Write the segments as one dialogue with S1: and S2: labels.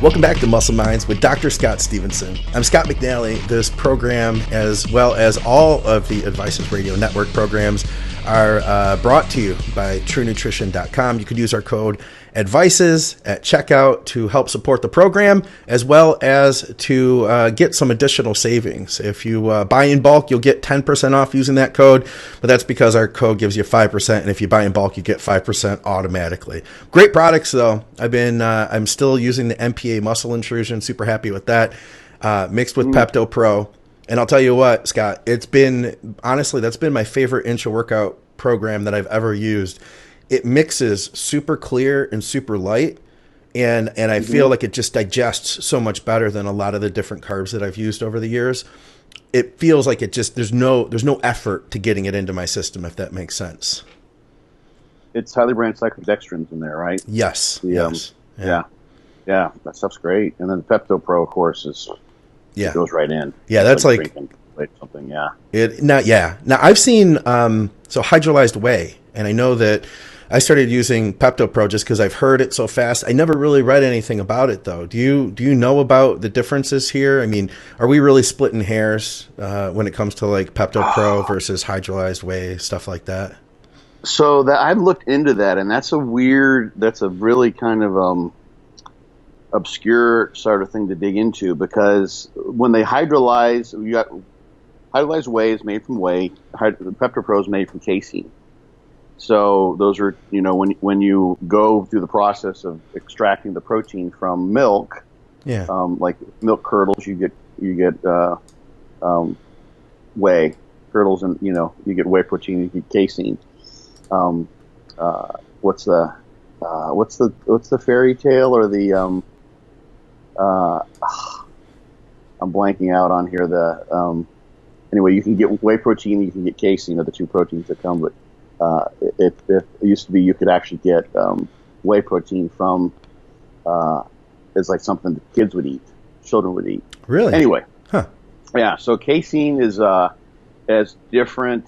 S1: Welcome back to Muscle Minds with Dr. Scott Stevenson. I'm Scott McNally. This program, as well as all of the Advices Radio Network programs, are brought to you by TrueNutrition.com. You could use our code ADVICES at checkout to help support the program, as well as to get some additional savings. If you buy in bulk, you'll get 10% off using that code, but that's because our code gives you 5%, and if you buy in bulk, you get 5% automatically. Great products, though. I'm still using the MPA Muscle Intrusion. Super happy with that, mixed with Pepto Pro. And I'll tell you what, Scott, that's been my favorite intra workout program that I've ever used. It mixes super clear and super light, and I feel like it just digests so much better than a lot of the different carbs that I've used over the years. It feels like there's no effort to getting it into my system, if that makes sense. It's
S2: highly branched cyclodextrins in there, right?
S1: Yes.
S2: Yeah, that stuff's great. And then the Pepto Pro, of course, it goes right in.
S1: Yeah, that's like
S2: something. Yeah.
S1: Now I've seen hydrolyzed whey, and I know that I started using Pepto Pro just because I've heard it so fast. I never really read anything about it, though. Do you know about the differences here? I mean, are we really splitting hairs when it comes to like Pepto Pro versus hydrolyzed whey, stuff like that?
S2: So that I've looked into that, and that's a really kind of obscure sort of thing to dig into, because when they hydrolyze, you got hydrolyzed whey is made from whey. Pepto Pro is made from casein. So those are, when you go through the process of extracting the protein from milk, like milk curdles, you get whey curdles, and you get whey protein, you get casein. What's the fairy tale, or the I'm blanking out on here. Anyway, you can get whey protein, you can get casein, are the two proteins that come. But it used to be you could actually get whey protein from it's like something that kids would eat, children would eat.
S1: Really?
S2: Anyway,
S1: yeah.
S2: So casein has different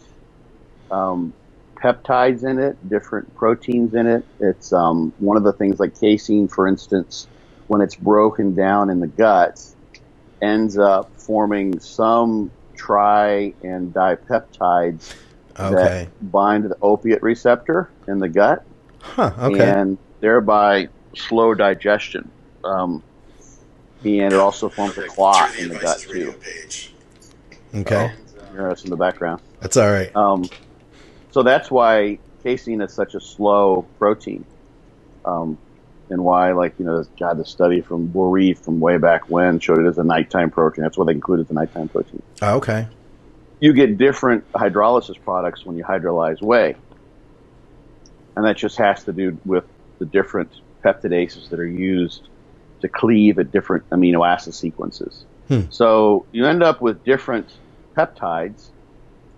S2: peptides in it, different proteins in it. It's one of the things, like casein, for instance, when it's broken down in the gut, ends up forming some tri and dipeptides that bind to the opiate receptor in the gut, and thereby slow digestion. And it also forms a clot in the gut too.
S1: Okay.
S2: Hear us in the background.
S1: That's all right.
S2: So that's why casein is such a slow protein, and why, the study from Boeree from way back when showed it as a nighttime protein. That's why they included the nighttime protein.
S1: Oh, okay.
S2: You get different hydrolysis products when you hydrolyze whey, and that just has to do with the different peptidases that are used to cleave at different amino acid sequences. So you end up with different peptides.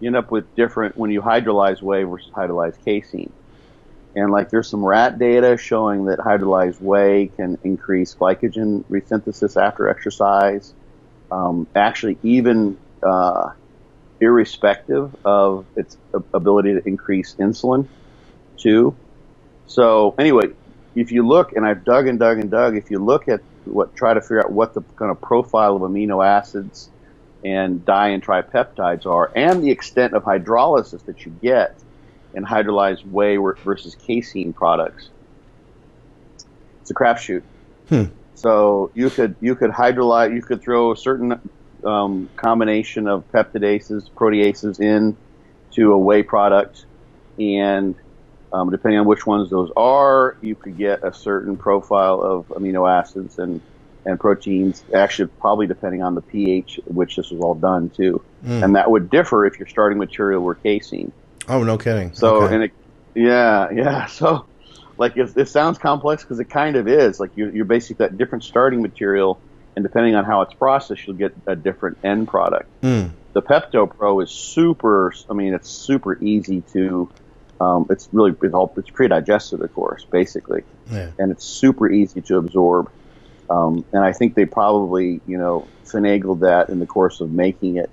S2: You end up with different when you hydrolyze whey versus hydrolyzed casein. And there's some rat data showing that hydrolyzed whey can increase glycogen resynthesis after exercise, actually even irrespective of its ability to increase insulin too. So anyway, if you look, and I've dug, if you look at try to figure out what the kind of profile of amino acids and di and tripeptides are, and the extent of hydrolysis that you get in hydrolyzed whey versus casein products, it's a crapshoot. So you could hydrolyze, you could throw a certain combination of peptidases, proteases in to a whey product, and depending on which ones those are, you could get a certain profile of amino acids and proteins, actually probably depending on the pH at which this was all done too. And that would differ if your starting material were casein.
S1: Oh, no kidding.
S2: So, so it sounds complex because it kind of is. You're basically that different starting material, and depending on how it's processed, you'll get a different end product. The Pepto Pro is super, it's super easy to, it's pre-digested, of course, basically.
S1: Yeah.
S2: And it's super easy to absorb. And I think they probably, finagled that in the course of making it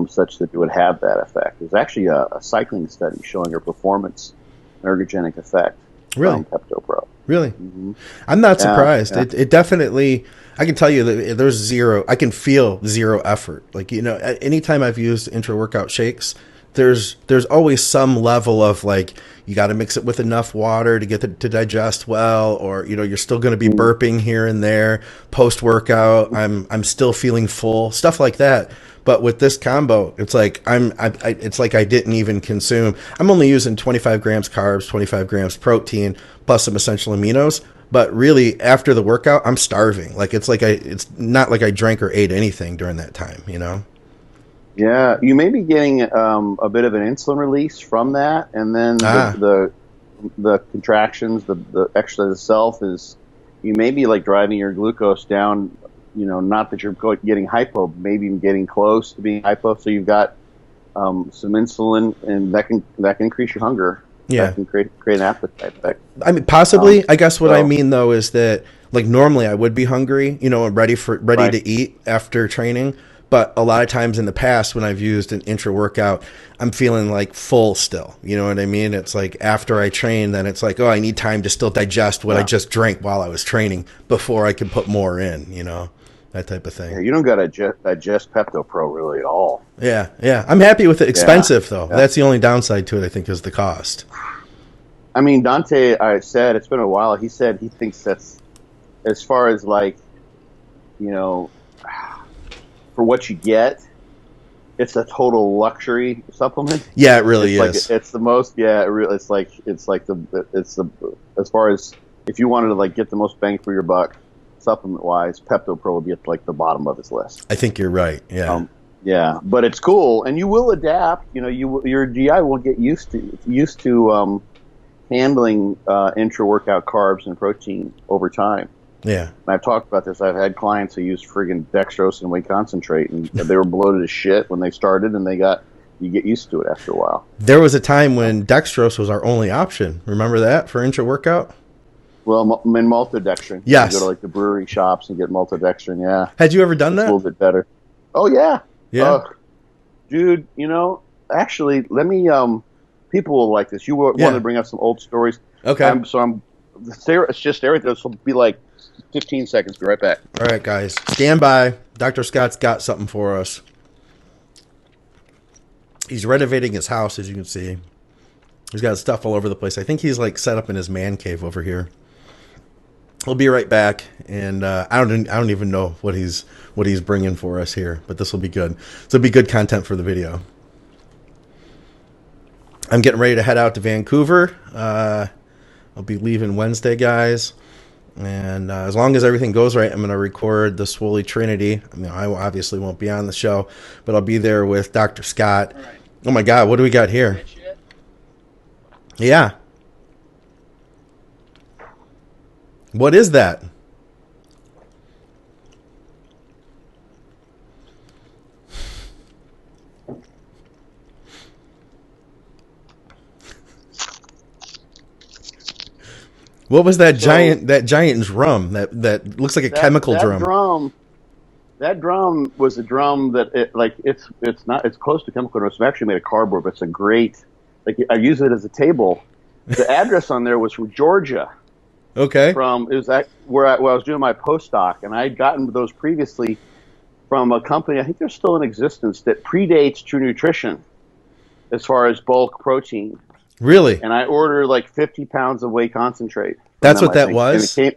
S2: such that it would have that effect. There's actually a cycling study showing a performance ergogenic effect
S1: Really?
S2: Pepto Pro.
S1: Really?
S2: Mm-hmm.
S1: I'm not surprised.
S2: Yeah.
S1: It definitely, I can tell you that I can feel zero effort. Like, anytime I've used intra-workout shakes, there's always some level of like, you got to mix it with enough water to get it to digest well, or, you're still going to be burping here and there. Post-workout, I'm still feeling full, stuff like that. But with this combo, it's like it's like I didn't even consume. I'm only using 25 grams carbs, 25 grams protein, plus some essential aminos. But really, after the workout, I'm starving. Like it's not like I drank or ate anything during that time.
S2: Yeah, you may be getting a bit of an insulin release from that, and then the contractions, the exercise itself is, you may be like driving your glucose down. Not that you're getting hypo, maybe even getting close to being hypo. So you've got some insulin, and that can increase your hunger.
S1: Yeah,
S2: that can create an appetite effect.
S1: I mean, possibly. I guess what I mean though is that like normally I would be hungry, and ready to eat after training. But a lot of times in the past when I've used an intra workout, I'm feeling like full still. You know what I mean? It's like after I train, then it's like, oh, I need time to still digest what I just drank while I was training before I can put more in, that type of thing.
S2: Yeah, you don't got to digest Pepto Pro really at all.
S1: Yeah. I'm happy with it. Expensive though. Yeah. That's the only downside to it, I think, is the cost.
S2: I mean, Dante, I said, it's been a while. He said he thinks that's, as far as like, for what you get, it's a total luxury supplement.
S1: Yeah, it really is.
S2: It's the most. Yeah, it's the as far as if you wanted to like get the most bang for your buck, supplement wise, Pepto Pro would be at like the bottom of his list.
S1: I think you're right. Yeah.
S2: Yeah, but it's cool, and you will adapt. Your GI will get used to handling intra workout carbs and protein over time.
S1: Yeah.
S2: And I've talked about this. I've had clients who used friggin' dextrose and whey concentrate, and they were bloated as shit when they started, and you get used to it after a while.
S1: There was a time when dextrose was our only option. Remember that for intra-workout?
S2: Well, in maltodextrin.
S1: Yes.
S2: You go to like the brewery shops and get maltodextrin, yeah.
S1: Had you ever done that?
S2: A little bit better. Oh, yeah.
S1: Yeah.
S2: Dude, actually, let me, people will like this. You wanted to bring up some old stories.
S1: Okay.
S2: It's just everything. This will be like 15 seconds. Be right back.
S1: All right, guys. Stand by. Dr. Scott's got something for us. He's renovating his house, as you can see. He's got stuff all over the place. I think he's like set up in his man cave over here. He'll be right back, and I don't even know what he's bringing for us here, but this will be good. This will be good content for the video. I'm getting ready to head out to Vancouver. I'll be leaving Wednesday, guys. And as long as everything goes right, I'm going to record the Swoley Trinity. I mean, I obviously won't be on the show, but I'll be there with Dr. Scott. Right. Oh, my God. What do we got here? Yeah. What is that? What was that giant drum that looks like a chemical drum?
S2: That drum was a drum that it's close to chemical drum. It's actually made of cardboard, but it's a great, I use it as a table. The address on there was from Georgia.
S1: Okay.
S2: It was where I was doing my postdoc, and I had gotten those previously from a company, I think they're still in existence, that predates True Nutrition as far as bulk protein.
S1: Really?
S2: And I ordered like 50 pounds of whey concentrate.
S1: That's what that was?
S2: And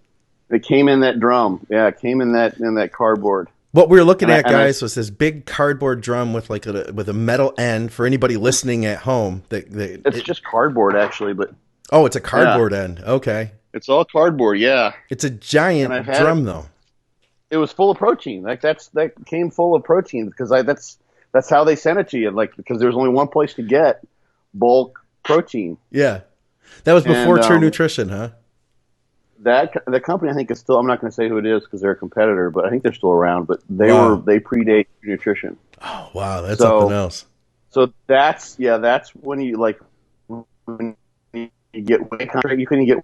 S2: it came in that drum. Yeah, it came in that cardboard.
S1: What we were looking at, guys, was this big cardboard drum with like with a metal end for anybody listening at home.
S2: It's just cardboard, actually, but
S1: it's a cardboard end. Okay,
S2: it's all cardboard. Yeah,
S1: it's a giant drum, though.
S2: It was full of protein. That came full of protein because that's how they sent it to you. Because there's only one place to get bulk protein.
S1: Yeah, that was before True Nutrition, huh?
S2: The company, I think, is still. I'm not going to say who it is because they're a competitor, but I think they're still around. But they predate Nutrition.
S1: Oh wow, that's something else.
S2: So that's when you when you get whey concentrate, you couldn't get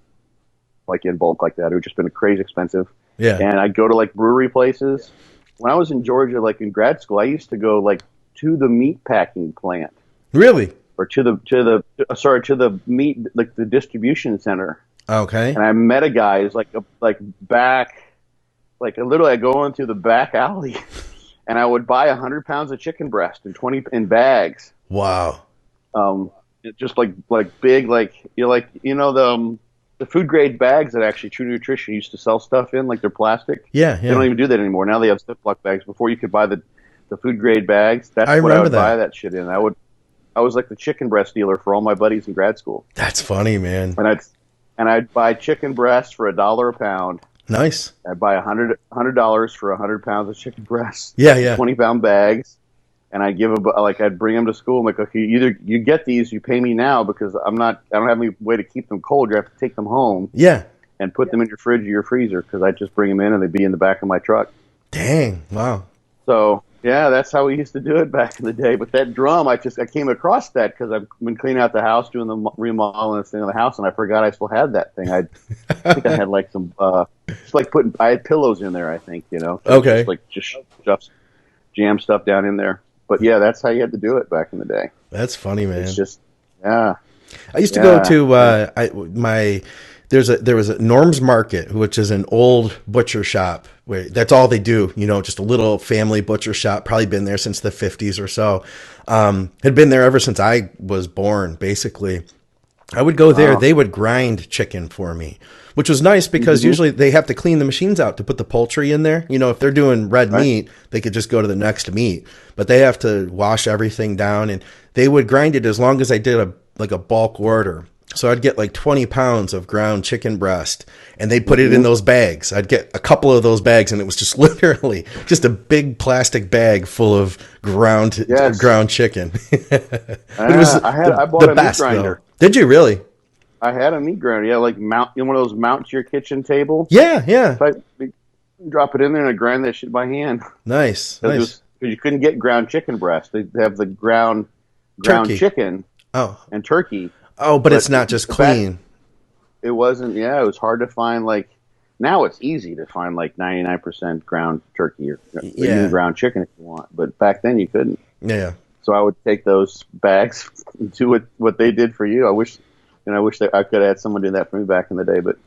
S2: in bulk like that. It would just been crazy expensive.
S1: Yeah. And
S2: I'd go to brewery places. When I was in Georgia, in grad school, I used to go to the meat packing plant.
S1: Really?
S2: Or to the meat, the distribution center.
S1: Okay.
S2: And I met a guy who's like literally I go into the back alley and I would buy 100 pounds of chicken breast in 20 in bags.
S1: Wow.
S2: Just like big, the food grade bags that actually True Nutrition used to sell stuff in, like they're plastic.
S1: Yeah.
S2: They don't even do that anymore. Now they have Ziploc bags. Before you could buy the food grade bags. That's
S1: I
S2: what I would
S1: remember
S2: buy that shit in. I was like the chicken breast dealer for all my buddies in grad school.
S1: That's funny, man.
S2: And I'd buy chicken breast for $1 a pound.
S1: Nice.
S2: I'd buy $100 for 100 pounds of chicken breast.
S1: Yeah.
S2: 20-pound bags. And I'd I'd bring them to school. I'm like, okay, either you get these, you pay me now because I don't have any way to keep them cold. You have to take them home.
S1: Yeah.
S2: And put them in your fridge or your freezer because I just bring them in and they'd be in the back of my truck.
S1: Dang. Wow.
S2: So yeah, that's how we used to do it back in the day. But that drum, I came across that because I've been cleaning out the house, doing the remodel and thing on the house, and I forgot I still had that thing. I think I had like some, I had pillows in there. I think
S1: Okay.
S2: Just jam stuff down in there. But yeah, that's how you had to do it back in the day.
S1: That's funny, man.
S2: It's just, yeah.
S1: I used to go to there was a Norm's Market, which is an old butcher shop where that's all they do. Just a little family butcher shop. Probably been there since the 50s or so. Had been there ever since I was born, basically. I would go there. They would grind chicken for me, which was nice because usually they have to clean the machines out to put the poultry in there. If they're doing red meat, they could just go to the next meat, but they have to wash everything down, and they would grind it as long as I did a bulk order. So I'd get like 20 pounds of ground chicken breast, and they'd put it in those bags. I'd get a couple of those bags, and it was just literally just a big plastic bag full of ground chicken.
S2: I bought a meat grinder.
S1: Though. Did you really?
S2: I had a meat grinder. Yeah, like one of those mount to your kitchen table.
S1: Yeah.
S2: So I drop it in there and I grind that shit by hand.
S1: Nice.
S2: Because you couldn't get ground chicken breast. They have the ground chicken. And turkey.
S1: But it's not just clean.
S2: It wasn't. Yeah, it was hard to find. Like now, it's easy to find like 99% ground turkey or even ground chicken if you want. But back then, you couldn't.
S1: Yeah.
S2: So I would take those bags and do what they did for you. I wish I could have had someone do that for me back in the day. But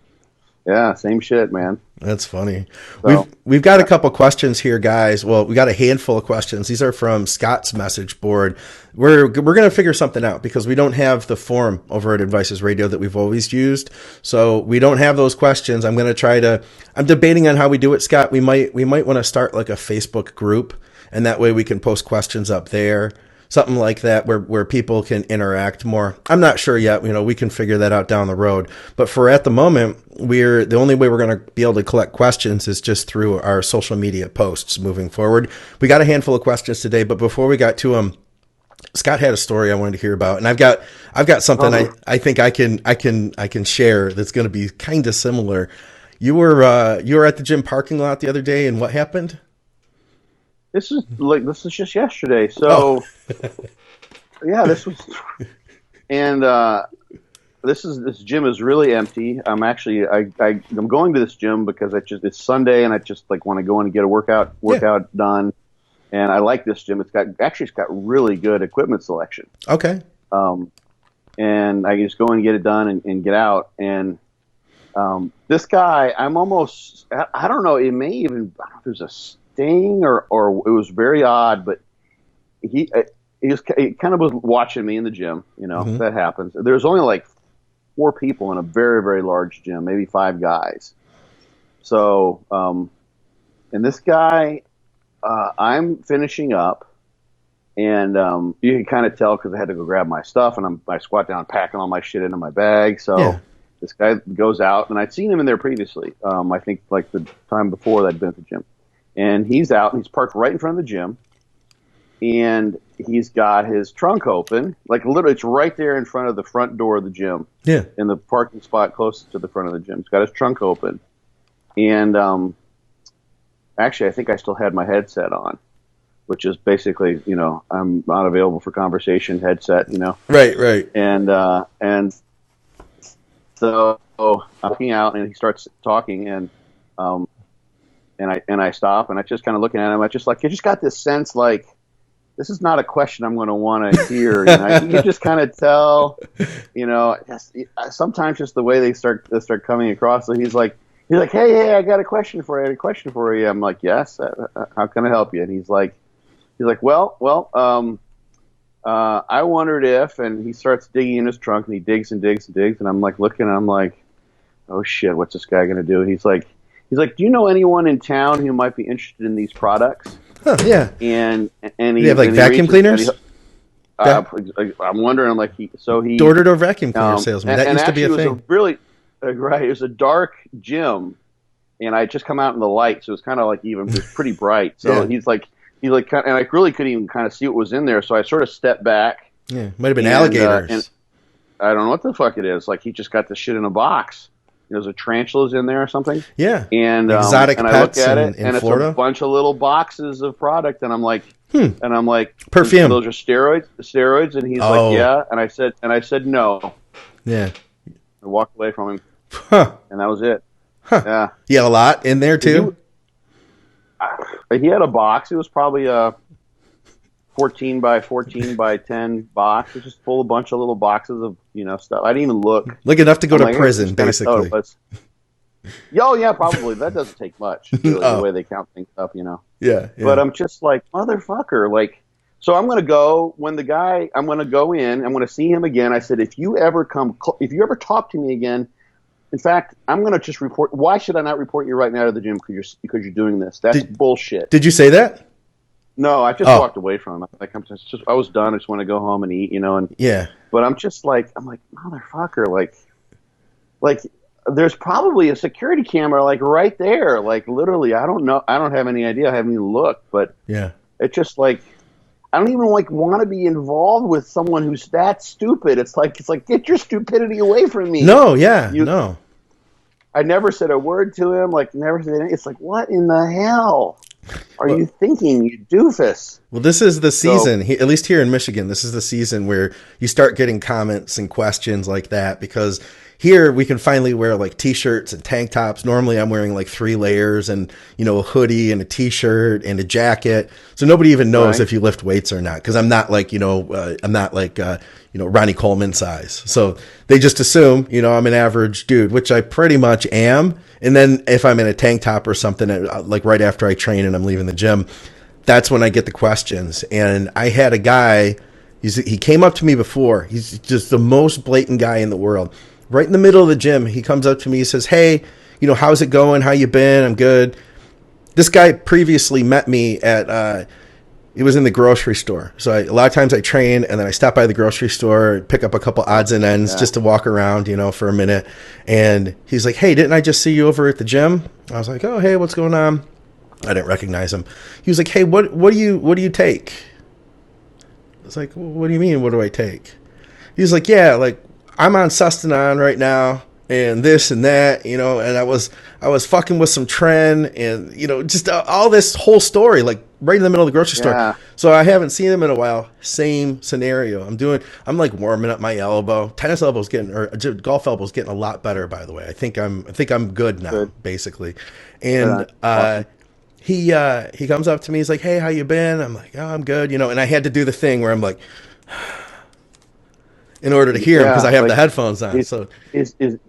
S2: yeah, same shit, man.
S1: That's funny. So, we've got a couple questions here, guys. Well, we got a handful of questions. These are from Scott's message board. We're going to figure something out because we don't have the form over at Advices Radio that we've always used. So we don't have those questions. I'm debating on how we do it, Scott. We might want to start like a Facebook group, and that way we can post questions up there. Something like that where people can interact more. I'm not sure yet. We can figure that out down the road. But for at the moment, the only way we're going to be able to collect questions is just through our social media posts moving forward. We got a handful of questions today, but before we got to them, Scott had a story I wanted to hear about, and I've got something I think I can share that's going to be kind of similar. You were at the gym parking lot the other day, and what happened?
S2: This is just yesterday. So, yeah, this gym is really empty. I'm going to this gym because it's Sunday and I just want to go in and get a workout done. And I like this gym. It's got really good equipment selection.
S1: Okay.
S2: And I just go in and get it done and get out. And this guy, I don't know. It may even, I don't know if there's a sting or it was very odd, but he kind of was watching me in the gym. That happens. There's only like 4 people in a very, very large gym, maybe 5 guys. So, and this guy, I'm finishing up, and you can kind of tell because I had to go grab my stuff, and I squat down packing all my shit into my bag. So this guy goes out, and I'd seen him in there previously. I think like the time before that I'd been at the gym. And he's out, and he's parked right in front of the gym, and he's got his trunk open, like literally it's right there in front of the front door of the gym. Yeah. In the parking spot closest to the front of the gym. He's got his trunk open. And actually, I think I still had my headset on, which is basically, I'm not available for conversation headset,
S1: Right.
S2: And so I'm looking out, and he starts talking, and I stop, and I just kind of looking at him. I just got this sense like this is not a question I'm going to want to hear. You know, you just kind of tell, you know, sometimes just the way they start coming across. So he's like, hey, I got a question for you. I'm like, yes, how can I help you? And he's like, well, I wondered if, and he starts digging in his trunk, and he digs and digs and digs, and I'm like looking, and I'm like, oh shit, what's this guy going to do? And he's like, do you know anyone in town who might be interested in these products?
S1: Huh, yeah.
S2: And
S1: you have like vacuum cleaners?
S2: I'm wondering, I'm like,
S1: door-to-door vacuum cleaner salesman. That used to be a thing.
S2: It was a dark gym, and I had just come out in the light, so it was kind of like it was pretty bright. So he's like, and I really couldn't even kind of see what was in there. So I sort of stepped back.
S1: Yeah, might have been alligators.
S2: And I don't know what the fuck it is. Like he just got the shit in a box. There's a tarantulas in there or something.
S1: Yeah,
S2: and
S1: exotic
S2: and
S1: pets
S2: I look at it,
S1: in
S2: and
S1: Florida.
S2: It's a bunch of little boxes of product, and I'm like,
S1: perfume.
S2: Those are steroids, and he's like, yeah, and I said no.
S1: Yeah,
S2: I walked away from him.
S1: Huh.
S2: And that was it.
S1: Huh.
S2: Yeah.
S1: You had a lot in there too?
S2: He had a box. It was probably a 14 by 14 by 10 box. It was just full of a bunch of little boxes of, stuff. I didn't even look.
S1: Like enough to go to prison, basically.
S2: Oh, yeah, probably. That doesn't take much, really, the way they count things up,
S1: Yeah.
S2: But I'm just like, motherfucker, like, so I'm going to go I'm going to go in, I'm going to see him again. I said, if you ever talk to me again, in fact, I'm going to just report. Why should I not report you right now to the gym because you're doing this? That's bullshit.
S1: Did you say that?
S2: No, I just walked away from him. Like I was done. I just want to go home and eat, and
S1: yeah.
S2: But I'm like motherfucker, like there's probably a security camera like right there, like literally. I don't know. I don't have any idea. I haven't even looked, but
S1: yeah,
S2: it's just like. I don't even want to be involved with someone who's that stupid. It's like get your stupidity away from me.
S1: No, yeah, no.
S2: I never said a word to him. Like never said anything. It's like what in the hell are you thinking, you doofus?
S1: Well, this is the season. At least here in Michigan, this is the season where you start getting comments and questions like that because. Here we can finally wear like t-shirts and tank tops. Normally I'm wearing like 3 layers and, a hoodie and a t-shirt and a jacket. So nobody even knows if you lift weights or not. Cause I'm not like, Ronnie Coleman size. So they just assume, I'm an average dude, which I pretty much am. And then if I'm in a tank top or something, like right after I train and I'm leaving the gym, that's when I get the questions. And I had a guy, he came up to me before. He's just the most blatant guy in the world. Right in the middle of the gym, he comes up to me, he says, hey, how's it going? How you been? I'm good. This guy previously met me at, it was in the grocery store. So a lot of times I train and then I stop by the grocery store, pick up a couple odds and ends just to walk around, for a minute. And he's like, hey, didn't I just see you over at the gym? I was like, oh, hey, what's going on? I didn't recognize him. He was like, hey, what do you take? I was like, well, what do you mean? What do I take? He's like, yeah, like, I'm on Sustanon right now and this and that, and I was fucking with some Tren and, just all this whole story, like right in the middle of the grocery store. So I haven't seen him in a while. Same scenario. I'm like warming up my elbow. Golf elbow's getting a lot better, by the way. I think I'm good now, basically. And, awesome. He comes up to me. He's like, hey, how you been? I'm like, oh, I'm good. And I had to do the thing where I'm like, in order to hear him because I have the headphones on.
S2: He's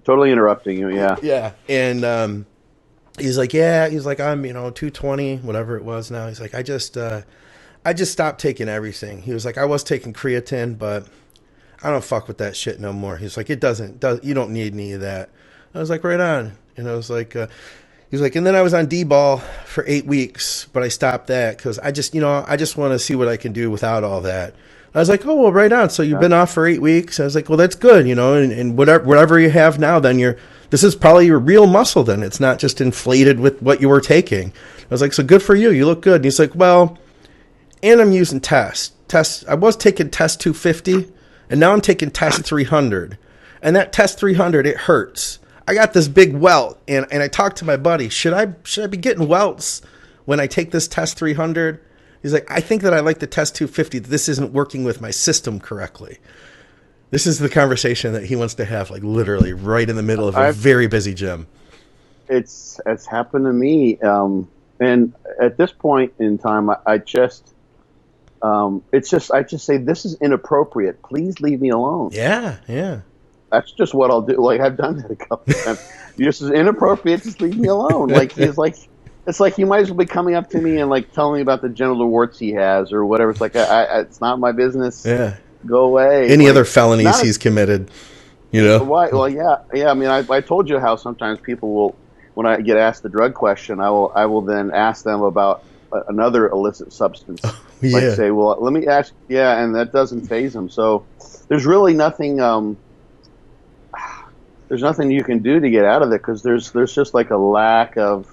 S2: totally interrupting you. Yeah.
S1: Yeah. And he's like, I'm 220, whatever it was now. He's like, I just stopped taking everything. He was like, I was taking creatine, but I don't fuck with that shit no more. He's like, you don't need any of that. I was like, right on. And I was like, he's like, and then I was on D-ball for 8 weeks, but I stopped that because I just want to see what I can do without all that. I was like, oh, well, right on. So you've been off for 8 weeks. I was like, well, that's good, and whatever you have now, then this is probably your real muscle then. It's not just inflated with what you were taking. I was like, so good for you. You look good. And he's like, well, and I'm using Test. I was taking Test 250, and now I'm taking Test 300. And that Test 300, it hurts. I got this big welt, and I talked to my buddy, should I be getting welts when I take this Test 300? He's like, I think that I like the Test 250. This isn't working with my system correctly. This is the conversation that he wants to have, like literally right in the middle of a very busy gym.
S2: It's happened to me. And at this point in time, I just, It's just, I just say, this is inappropriate. Please leave me alone.
S1: Yeah, yeah.
S2: That's just what I'll do. Like, I've done that a couple of times. This is inappropriate. Just leave me alone. Like, he's like, it's like he might as well be coming up to me and like telling me about the genital warts he has or whatever. It's like, it's not my business.
S1: Yeah.
S2: Go away.
S1: Any other felonies he's committed, you know?
S2: Why? Well, yeah. I mean, I told you how sometimes people will, when I get asked the drug question, I will then ask them about another illicit substance.
S1: Yeah.
S2: Like say, well, let me ask. Yeah, and that doesn't faze them. So there's really nothing. There's nothing you can do to get out of it because there's just like a lack of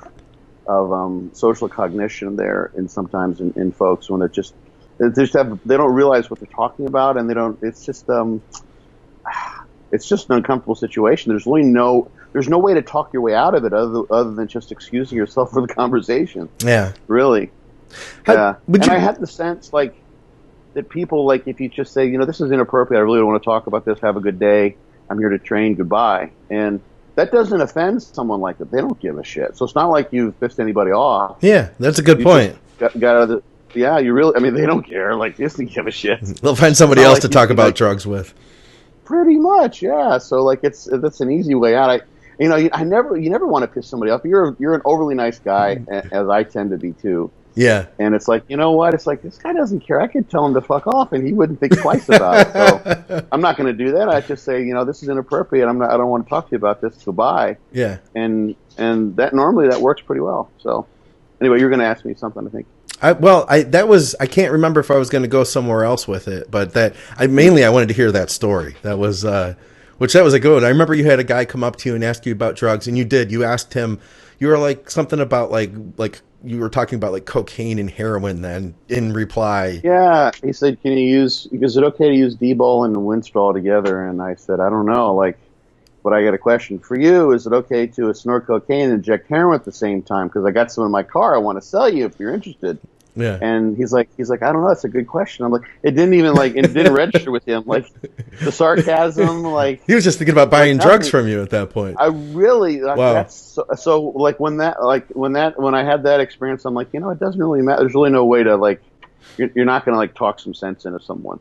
S2: social cognition there, and sometimes in folks when they don't realize what they're talking about, and they don't. It's just an uncomfortable situation. There's no way to talk your way out of it other than just excusing yourself for the conversation. Yeah, really. Yeah, I had the sense like that people like if you just say, this is inappropriate. I really don't want to talk about this. Have a good day. I'm here to train. Goodbye. And that doesn't offend someone like that. They don't give a shit. So it's not like you've pissed anybody off.
S1: Yeah, that's a good point.
S2: Got out of the. Yeah, you really. I mean, they don't care. Like, they don't give a shit.
S1: They'll find somebody else to talk about drugs with.
S2: Pretty much, yeah. So like, that's an easy way out. You never want to piss somebody off. You're an overly nice guy, as I tend to be too.
S1: Yeah.
S2: And it's like, you know what? It's like, this guy doesn't care. I could tell him to fuck off, and he wouldn't think twice about it. So I'm not going to do that. I just say, this is inappropriate. I don't want to talk to you about this. Goodbye.
S1: Yeah.
S2: And that normally that works pretty well. So anyway, you're going to ask me something, I think.
S1: I can't remember if I was going to go somewhere else with it, but I wanted to hear that story. That was a good one. I remember you had a guy come up to you and ask you about drugs, and you asked him, you were like something about like you were talking about like cocaine and heroin then in reply. Yeah.
S2: He said, is it okay to use D-bol and Winstrol together? And I said, I don't know. Like, but I got a question for you. Is it okay to snort cocaine and inject heroin at the same time? Because I got some in my car. I want to sell you if you're interested.
S1: Yeah.
S2: And he's like, I don't know. That's a good question. I'm like, it didn't register with him. Like the sarcasm, like
S1: he was just thinking about buying drugs from you at that point.
S2: I really,
S1: wow.
S2: That's so like when I had that experience, I'm like, it doesn't really matter. There's really no way to like, you're not going to like talk some sense into someone.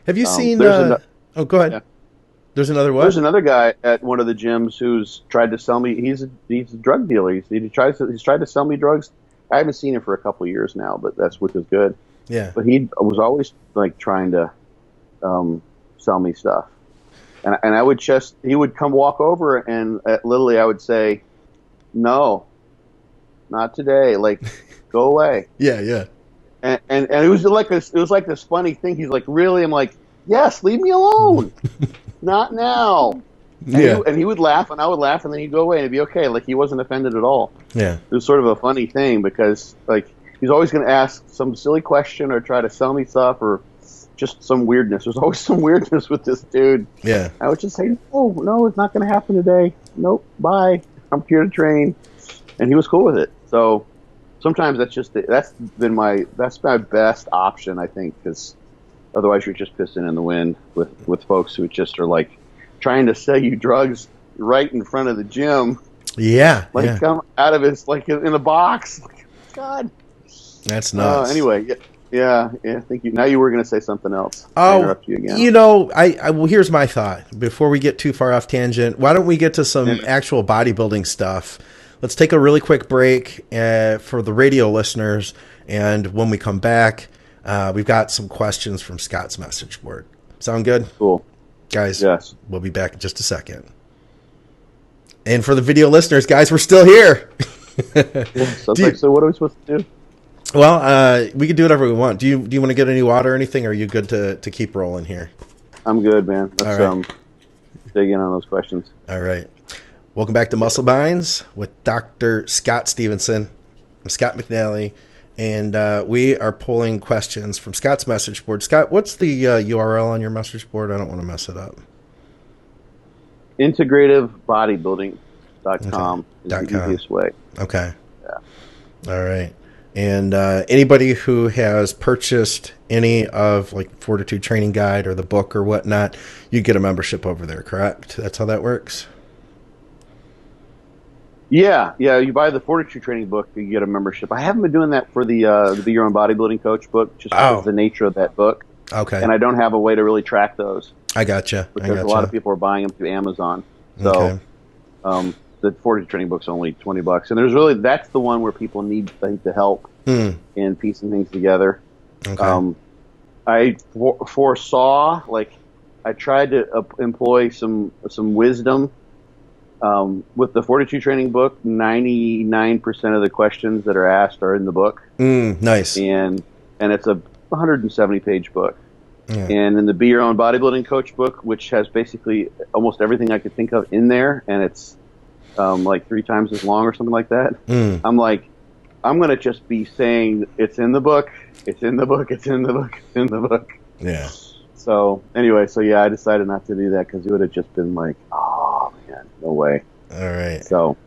S1: Have you seen, go ahead.
S2: Yeah.
S1: There's another what?
S2: There's another guy at one of the gyms who's tried to sell me. He's a drug dealer. He's tried to sell me drugs. I haven't seen him for a couple of years now, but which is good.
S1: Yeah.
S2: But he was always like trying to sell me stuff, and he would come walk over and literally I would say, no, not today. Like, go away.
S1: Yeah.
S2: And it was like this funny thing. He's like, really? I'm like, yes, leave me alone. Not now. And he would laugh, and I would laugh, and then he'd go away, and it'd be okay. Like, he wasn't offended at all.
S1: Yeah.
S2: It was sort of a funny thing because, like, he's always going to ask some silly question or try to sell me stuff or just some weirdness. There's always some weirdness with this dude.
S1: Yeah.
S2: I would just say, no, it's not going to happen today. Nope, bye. I'm here to train. And he was cool with it. So sometimes that's my best option, I think, because otherwise you're just pissing in the wind with folks who just are, like, trying to sell you drugs right in front of the gym.
S1: Yeah.
S2: Come out of it like in a box. God.
S1: That's nuts.
S2: Anyway, yeah. Thank you. Now you were going to say something else.
S1: Oh,
S2: interrupt you again.
S1: Well, here's my thought. Before we get too far off tangent, why don't we get to some actual bodybuilding stuff? Let's take a really quick break for the radio listeners. And when we come back, we've got some questions from Scott's message board. Sound good?
S2: Cool.
S1: Guys,
S2: yes.
S1: We'll be back in just a second. And for the video listeners, guys, we're still here.
S2: So what are we supposed to do?
S1: Well, we can do whatever we want. Do you want to get any water or anything? Or are you good to keep rolling here?
S2: I'm good, man. Let's dig in on those questions.
S1: All right. Welcome back to Muscle Minds with Dr. Scott Stevenson. I'm Scott McNally. And we are pulling questions from Scott's message board. Scott, what's the URL on your message board? I don't want to mess it up.
S2: IntegrativeBodybuilding.com is the easiest way.
S1: Okay.
S2: Yeah.
S1: All right. And anybody who has purchased any of like Fortitude Training Guide or the book or whatnot, you get a membership over there, correct? That's how that works?
S2: Yeah. You buy the Fortitude Training book, you get a membership. I haven't been doing that for the Be Your Own Bodybuilding Coach book, just because of the nature of that book.
S1: Okay.
S2: And I don't have a way to really track those.
S1: I gotcha.
S2: Because a lot of people are buying them through Amazon. So, the Fortitude Training book's only $20, and that's the one where people need, I think, the help in piecing things together. Okay. I foresaw, like, I tried to employ some wisdom. With the Fortitude Training book, 99% of the questions that are asked are in the book.
S1: Nice.
S2: And it's a 170-page book. Yeah. And in the Be Your Own Bodybuilding Coach book, which has basically almost everything I could think of in there, and it's like 3 times as long or something like that. I'm like, I'm going to just be saying it's in the book, it's in the book, it's in the book, it's in the book.
S1: Yeah.
S2: So anyway, I decided not to do that because it would have just been like, oh man, no way.
S1: All right.
S2: So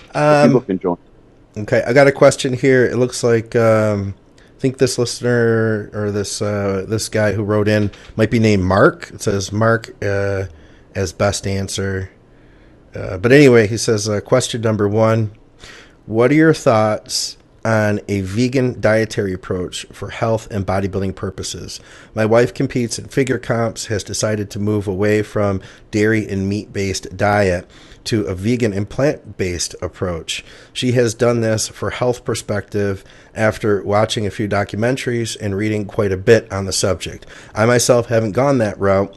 S2: people can join.
S1: Okay, I got a question here. It looks like I think this listener or this guy who wrote in might be named Mark. It says Mark as best answer. But anyway, he says question number 1: what are your thoughts on a vegan dietary approach for health and bodybuilding purposes? My wife competes in figure comps, has decided to move away from dairy and meat-based diet to a vegan and plant-based approach. She has done this for health perspective after watching a few documentaries and reading quite a bit on the subject. I myself haven't gone that route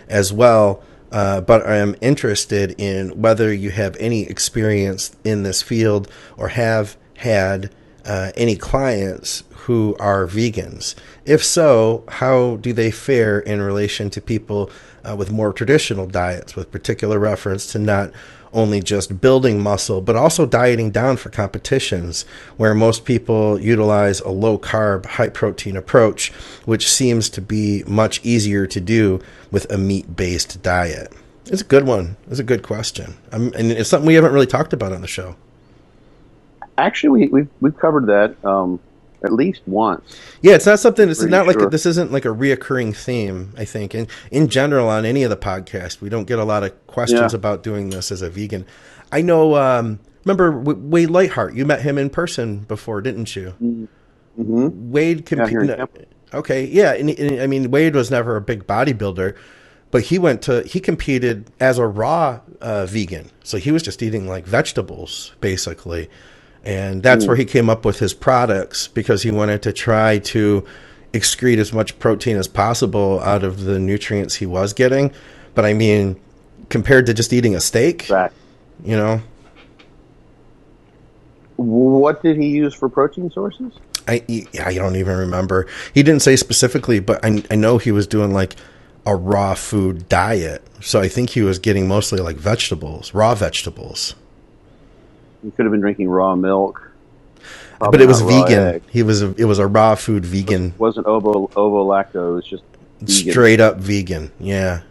S1: as well, but I am interested in whether you have any experience in this field or have had any clients who are vegans. If so, how do they fare in relation to people with more traditional diets, with particular reference to not only just building muscle, but also dieting down for competitions, where most people utilize a low-carb, high-protein approach, which seems to be much easier to do with a meat-based diet? It's a good one. It's a good question. And it's something we haven't really talked about on the show.
S2: Actually, we've covered that at least once.
S1: Yeah, it's not something. It's not like this isn't like a reoccurring theme, I think. And in general, on any of the podcasts, we don't get a lot of questions about doing this as a vegan. I know. Remember Wade Lightheart? You met him in person before, didn't you?
S2: Mm-hmm.
S1: Wade competed. Okay, yeah. And I mean, Wade was never a big bodybuilder, but he competed as a raw vegan. So he was just eating like vegetables, basically. And that's where he came up with his products, because he wanted to try to excrete as much protein as possible out of the nutrients he was getting. But I mean, compared to just eating a steak,
S2: right.
S1: You know.
S2: What did he use for protein sources?
S1: I don't even remember. He didn't say specifically, but I know he was doing like a raw food diet. So I think he was getting mostly like vegetables, raw vegetables.
S2: He could have been drinking raw milk.
S1: But it was vegan. It was a raw food vegan.
S2: It wasn't ovo lacto. It was just vegan.
S1: Straight up vegan. Yeah.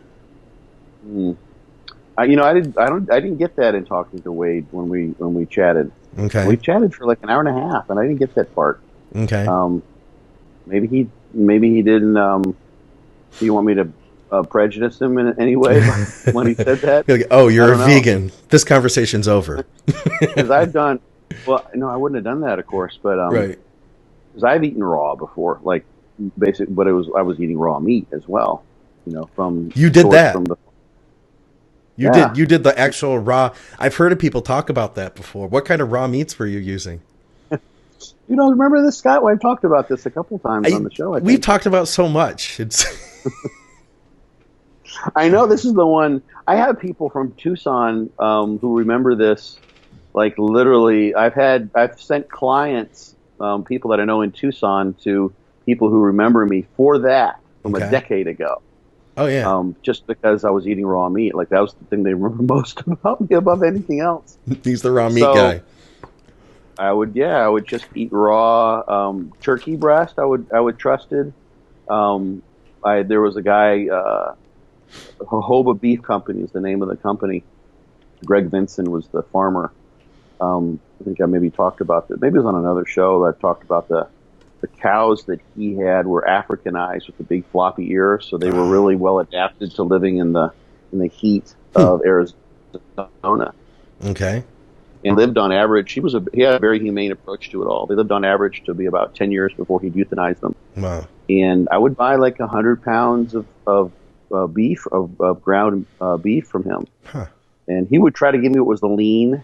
S2: I didn't get that in talking to Wade when we chatted.
S1: Okay.
S2: We chatted for like an hour and a half, and I didn't get that part.
S1: Okay.
S2: Maybe he didn't. Do you want me to prejudice him in any way when he said that?
S1: Like, oh, you're a vegan. This conversation's over.
S2: Because I've done. Well, no, I wouldn't have done that, of course, but right. Because I've eaten raw before, like basic, but I was eating raw meat as well. You know, from
S1: you did that. You did the actual raw. I've heard of people talk about that before. What kind of raw meats were you using?
S2: You don't remember this, Scott? Well, I've talked about this a couple times on the show.
S1: We've talked about so much. It's.
S2: I know this is the one. I have people from Tucson who remember this. Like literally, I've sent clients, people that I know in Tucson, to people who remember me for that from a decade ago.
S1: Oh yeah.
S2: Just because I was eating raw meat, like that was the thing they remember most about me above anything else.
S1: He's the raw meat guy.
S2: I would just eat raw turkey breast. I would trusted. There was a guy, Jojoba Beef Company is the name of the company. Greg Vinson was the farmer. I think I maybe talked about that. Maybe it was on another show that I talked about the cows that he had were Africanized with the big floppy ears, so they were really well adapted to living in the in the heat of Arizona.
S1: Okay.
S2: And lived on average. He had a very humane approach to it all. They lived on average to be about 10 years before he'd euthanize them.
S1: Wow.
S2: And I would buy like 100 pounds of beef, of ground beef from him.
S1: Huh.
S2: And he would try to give me what was the lean,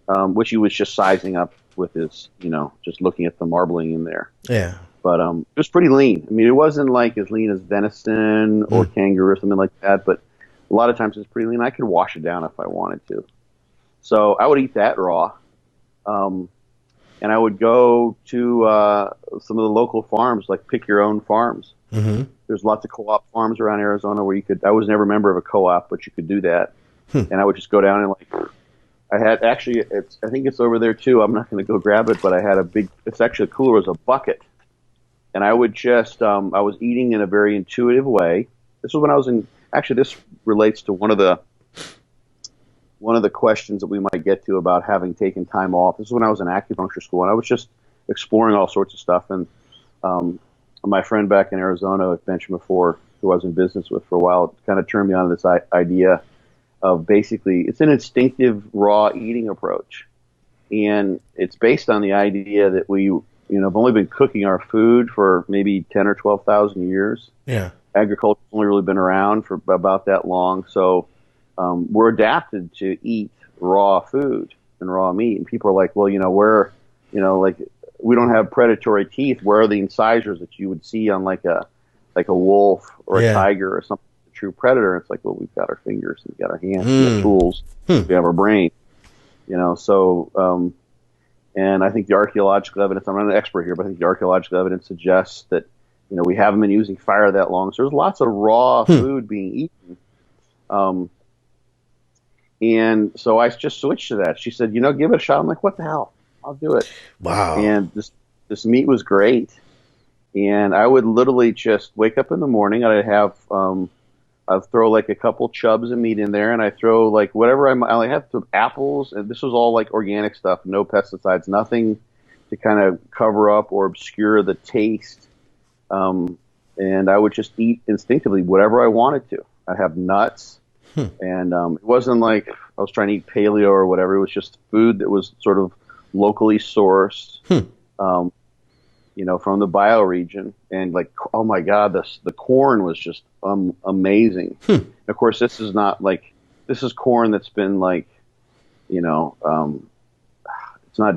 S2: which he was just sizing up with his, just looking at the marbling in there.
S1: Yeah.
S2: But it was pretty lean. I mean, it wasn't like as lean as venison or kangaroo or something like that, but a lot of times it's pretty lean. I could wash it down if I wanted to. So I would eat that raw. And I would go to some of the local farms, like pick your own farms.
S1: Mm-hmm.
S2: There's lots of co-op farms around Arizona where I was never a member of a co-op, but you could do that. And I would just go down and I had actually, I think it's over there too. I'm not going to go grab it, but I had it's actually cooler as a bucket. And I would just, I was eating in a very intuitive way. This was when I was actually this relates to one of the questions that we might get to about having taken time off. This is when I was in acupuncture school, and I was just exploring all sorts of stuff. And my friend back in Arizona, I've mentioned before, who I was in business with for a while, kind of turned me on to this idea of basically, it's an instinctive raw eating approach. And it's based on the idea that we, have only been cooking our food for maybe 10 or 12,000 years.
S1: Yeah.
S2: Agriculture's only really been around for about that long. So we're adapted to eat raw food and raw meat. And people are like, well, we don't have predatory teeth. Where are the incisors that you would see on like a wolf or a tiger or something, a true predator? And it's like, well, we've got our fingers, we've got our hands, we have tools, we have our brain, so, and I think the archaeological evidence, I'm not an expert here, but I think the archaeological evidence suggests that, we haven't been using fire that long. So there's lots of raw food being eaten. And so I just switched to that. She said, give it a shot. I'm like, what the hell? I'll do it.
S1: Wow.
S2: And this meat was great. And I would literally just wake up in the morning. I'd throw like a couple chubs of meat in there, and I throw like whatever I have some apples, and this was all like organic stuff, no pesticides, nothing to kind of cover up or obscure the taste. And I would just eat instinctively whatever I wanted to. I'd have nuts. And it wasn't like I was trying to eat paleo or whatever. It was just food that was sort of locally sourced, from the bioregion. And like, oh my God, the corn was just amazing. Of course, this is corn that's been like, it's not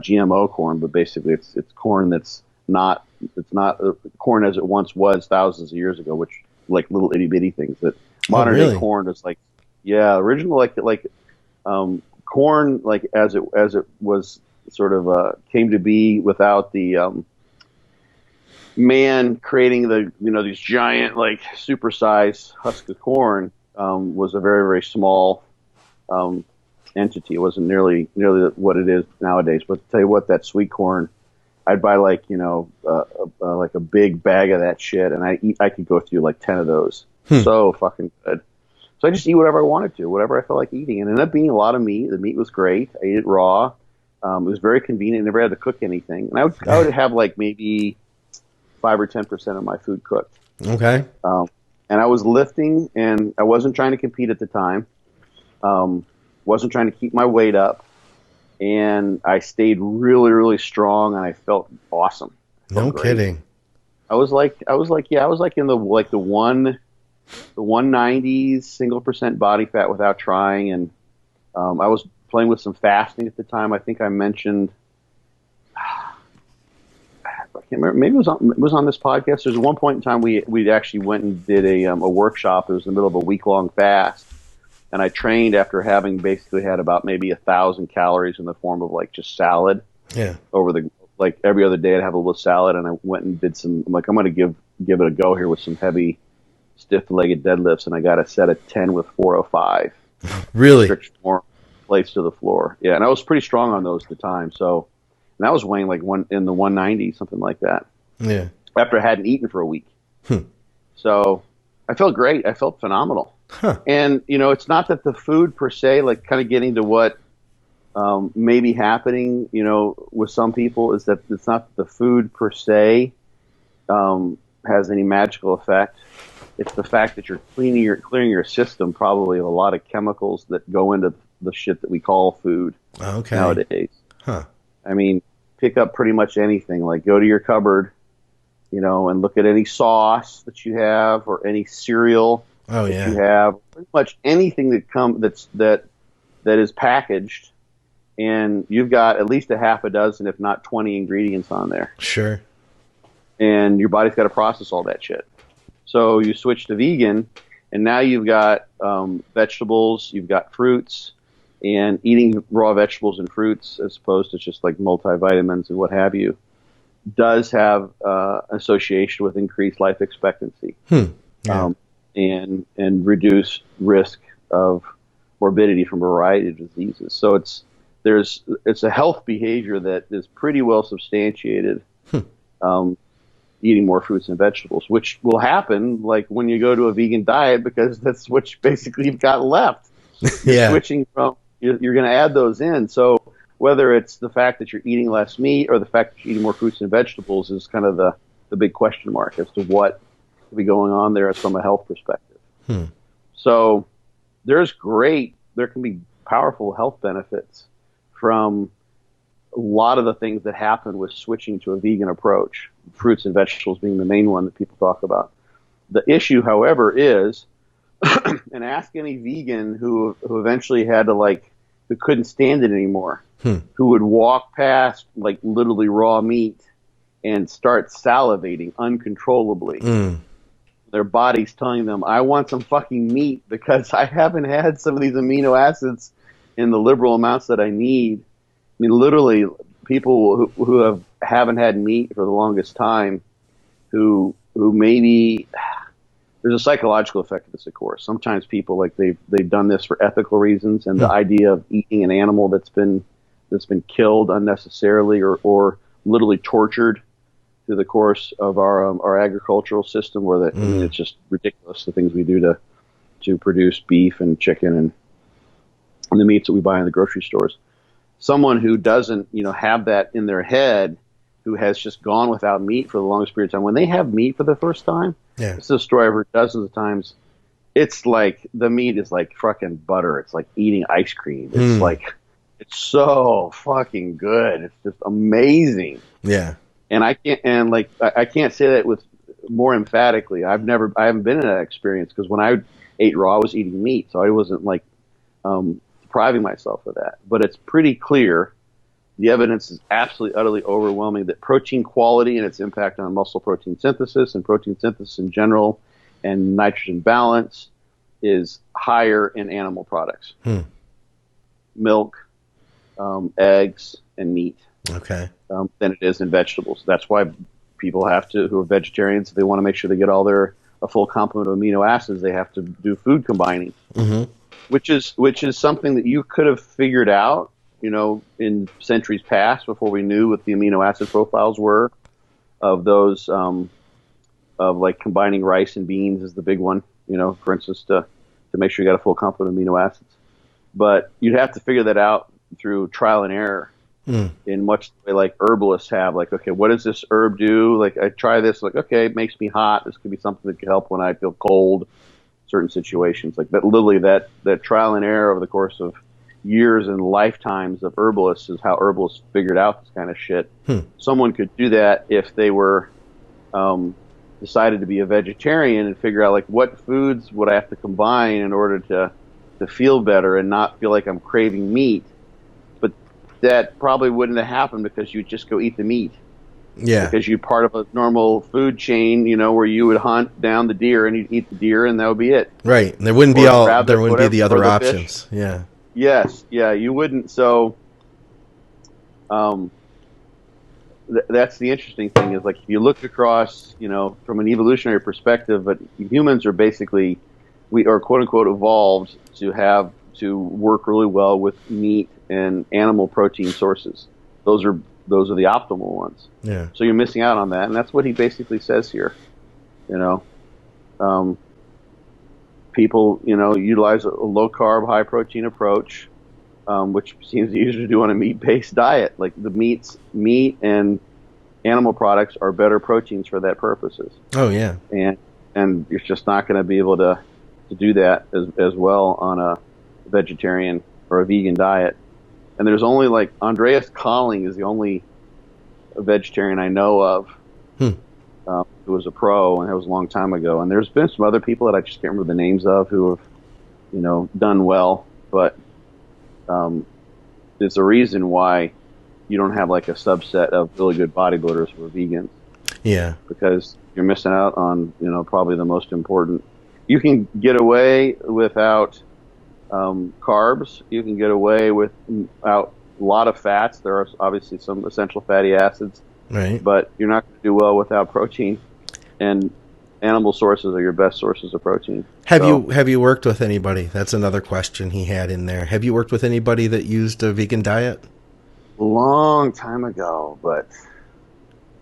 S2: GMO corn, but basically it's corn that's not corn as it once was thousands of years ago, which like little itty bitty things that modern day corn is like. Yeah, original corn, like as it was sort of came to be without the man creating these giant like supersized husk of corn, was a very, very small entity. It wasn't nearly what it is nowadays. But to tell you what, that sweet corn, I'd buy like a big bag of that shit, and I could go through like 10 of those. So fucking good. So I just eat whatever I wanted to, whatever I felt like eating. And it ended up being a lot of meat. The meat was great. I ate it raw. It was very convenient. I never had to cook anything. And I would have like maybe 5 or 10% of my food cooked.
S1: Okay.
S2: And I was lifting, and I wasn't trying to compete at the time. Wasn't trying to keep my weight up. And I stayed really, really strong, and I felt awesome.
S1: No kidding.
S2: I was like in the 190s, single percent body fat without trying, and I was playing with some fasting at the time. I think I mentioned, I can't remember, maybe it was on this podcast. There's one point in time we actually went and did a workshop. It was in the middle of a week-long fast, and I trained after having basically had about maybe 1,000 calories in the form of like just salad.
S1: Yeah.
S2: Like every other day I'd have a little salad, and I went and did some, I'm like, I'm going to give it a go here with some heavy stiff-legged deadlifts, and I got a set of 10 with 405.
S1: Really?
S2: More plates to the floor. Yeah, and I was pretty strong on those at the time. So, and I was weighing like in the 190, something like that.
S1: Yeah.
S2: After I hadn't eaten for a week. So I felt great. I felt phenomenal.
S1: Huh.
S2: And, it's not that the food per se, like kind of getting to what may be happening, with some people, is that it's not the food per se has any magical effect. It's the fact that you're clearing your system probably of a lot of chemicals that go into the shit that we call food nowadays.
S1: Huh.
S2: I mean, pick up pretty much anything. Like, go to your cupboard, and look at any sauce that you have or any cereal that you have. Pretty much anything that is packaged, and you've got at least a half a dozen, if not 20 ingredients on there.
S1: Sure.
S2: And your body's got to process all that shit. So you switch to vegan, and now you've got vegetables, you've got fruits, and eating raw vegetables and fruits as opposed to just like multivitamins and what have you does have association with increased life expectancy and reduced risk of morbidity from a variety of diseases. So it's a health behavior that is pretty well substantiated. Eating more fruits and vegetables, which will happen like when you go to a vegan diet, because that's what basically you've got left. You're switching from, you're going to add those in. So whether it's the fact that you're eating less meat or the fact that you're eating more fruits and vegetables is kind of the big question mark as to what could be going on there from a health perspective. So there can be powerful health benefits from a lot of the things that happen with switching to a vegan approach, fruits and vegetables being the main one that people talk about. The issue, however, is, and ask any vegan who eventually had to who couldn't stand it anymore, who would walk past like literally raw meat and start salivating uncontrollably. Their body's telling them, I want some fucking meat because I haven't had some of these amino acids in the liberal amounts that I need. I mean, literally, people who haven't had meat for the longest time, who maybe there's a psychological effect of this, of course. Sometimes people they've done this for ethical reasons, and the idea of eating an animal that's been killed unnecessarily or literally tortured through the course of our agricultural system, where I mean, it's just ridiculous the things we do to produce beef and chicken and the meats that we buy in the grocery stores. Someone who doesn't, have that in their head, who has just gone without meat for the longest period of time, when they have meat for the first time, this is a story I've heard dozens of times. It's like the meat is like fucking butter. It's like eating ice cream. It's it's so fucking good. It's just amazing. Yeah. And I can't say that with more emphatically. I haven't been in that experience, because when I ate raw, I was eating meat, so I wasn't depriving myself of that. But it's pretty clear, the evidence is absolutely, utterly overwhelming, that protein quality and its impact on muscle protein synthesis and protein synthesis in general and nitrogen balance is higher in animal products. Milk, eggs, and meat. Okay. Than it is in vegetables. That's why people who are vegetarians, if they want to make sure they get a full complement of amino acids, they have to do food combining. Which is something that you could have figured out, in centuries past, before we knew what the amino acid profiles were of those, of combining rice and beans is the big one, for instance, to make sure you got a full complement of amino acids. But you'd have to figure that out through trial and error, in much the way like herbalists have. Okay, what does this herb do? I try this, okay, it makes me hot. This could be something that could help when I feel cold. Certain situations like that, literally that trial and error over the course of years and lifetimes of herbalists is how herbalists figured out this kind of shit. Someone could do that if they were decided to be a vegetarian and figure out what foods would I have to combine in order to feel better and not feel like I'm craving meat. But that probably wouldn't have happened, because you'd just go eat the meat. Yeah. Because you're part of a normal food chain, where you would hunt down the deer and you'd eat the deer and that would be it. Right. And there wouldn't be the other options. Fish. Yeah. Yes. Yeah. You wouldn't. So, that's the interesting thing is if you look across, from an evolutionary perspective, but humans are basically, we are quote unquote evolved to work really well with meat and animal protein sources. Those are the optimal ones. Yeah. So you're missing out on that, and that's what he basically says here. People, utilize a low carb, high protein approach, which seems easier to do on a meat based diet. Meat and animal products are better proteins for that purposes. Oh yeah. And and you're just not going to be able to do that as well on a vegetarian or a vegan diet. And there's only like Andreas Colling is the only vegetarian I know of who was a pro, and it was a long time ago. And there's been some other people that I just can't remember the names of who have, done well. But there's a reason why you don't have like a subset of really good bodybuilders who are vegans.
S1: Yeah.
S2: Because you're missing out on, probably the most important. You can get away without carbs. You can get away without a lot of fats. There are obviously some essential fatty acids.
S1: Right.
S2: But you're not going to do well without protein. And animal sources are your best sources of protein.
S1: Have you worked with anybody? That's another question he had in there. Have you worked with anybody that used a vegan diet?
S2: A long time ago, but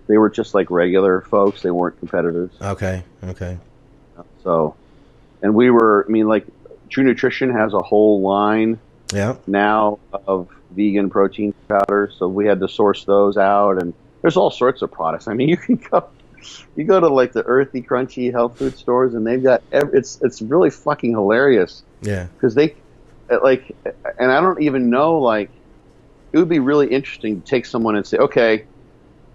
S2: they were just like regular folks. They weren't competitors.
S1: Okay.
S2: So, and True Nutrition has a whole line now of vegan protein powders. So we had to source those out, and there's all sorts of products. I mean, you go to like the earthy, crunchy health food stores, and they've got it's really fucking hilarious. Yeah. Because they and I don't even know, like, it would be really interesting to take someone and say, okay,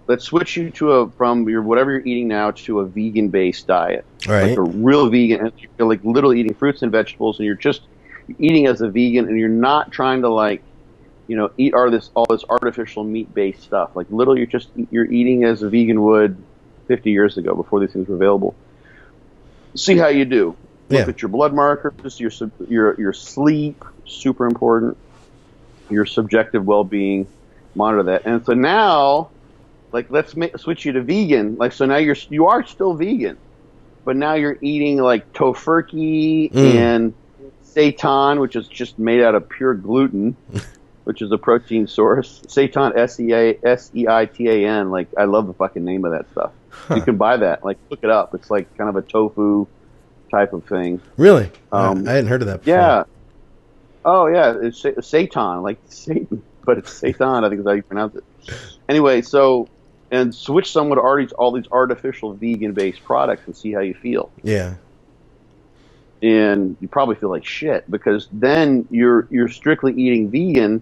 S2: let's switch you from whatever you're eating now to a vegan-based diet,
S1: right?
S2: Like a real vegan, and you're like literally eating fruits and vegetables, and you're just eating as a vegan, and you're not trying to eat all this artificial meat-based stuff. Like literally, you're eating as a vegan would 50 years ago, before these things were available. See how you do. Look at your blood markers, your sleep, super important. Your subjective well-being, monitor that. And so now, like, let's switch you to vegan. Like, so now you are still vegan, but now you're eating like tofurkey and seitan, which is just made out of pure gluten, which is a protein source. Seitan, Seitan. Like, I love the fucking name of that stuff. Huh. You can buy that. Like, look it up. It's like kind of a tofu type of thing.
S1: Really? I hadn't heard of that before.
S2: Yeah. Oh, yeah, it's seitan, like Satan, but it's seitan, I think is how you pronounce it. Anyway, and switch someone to all these artificial vegan-based products and see how you feel.
S1: Yeah.
S2: And you probably feel like shit, because then you're strictly eating vegan,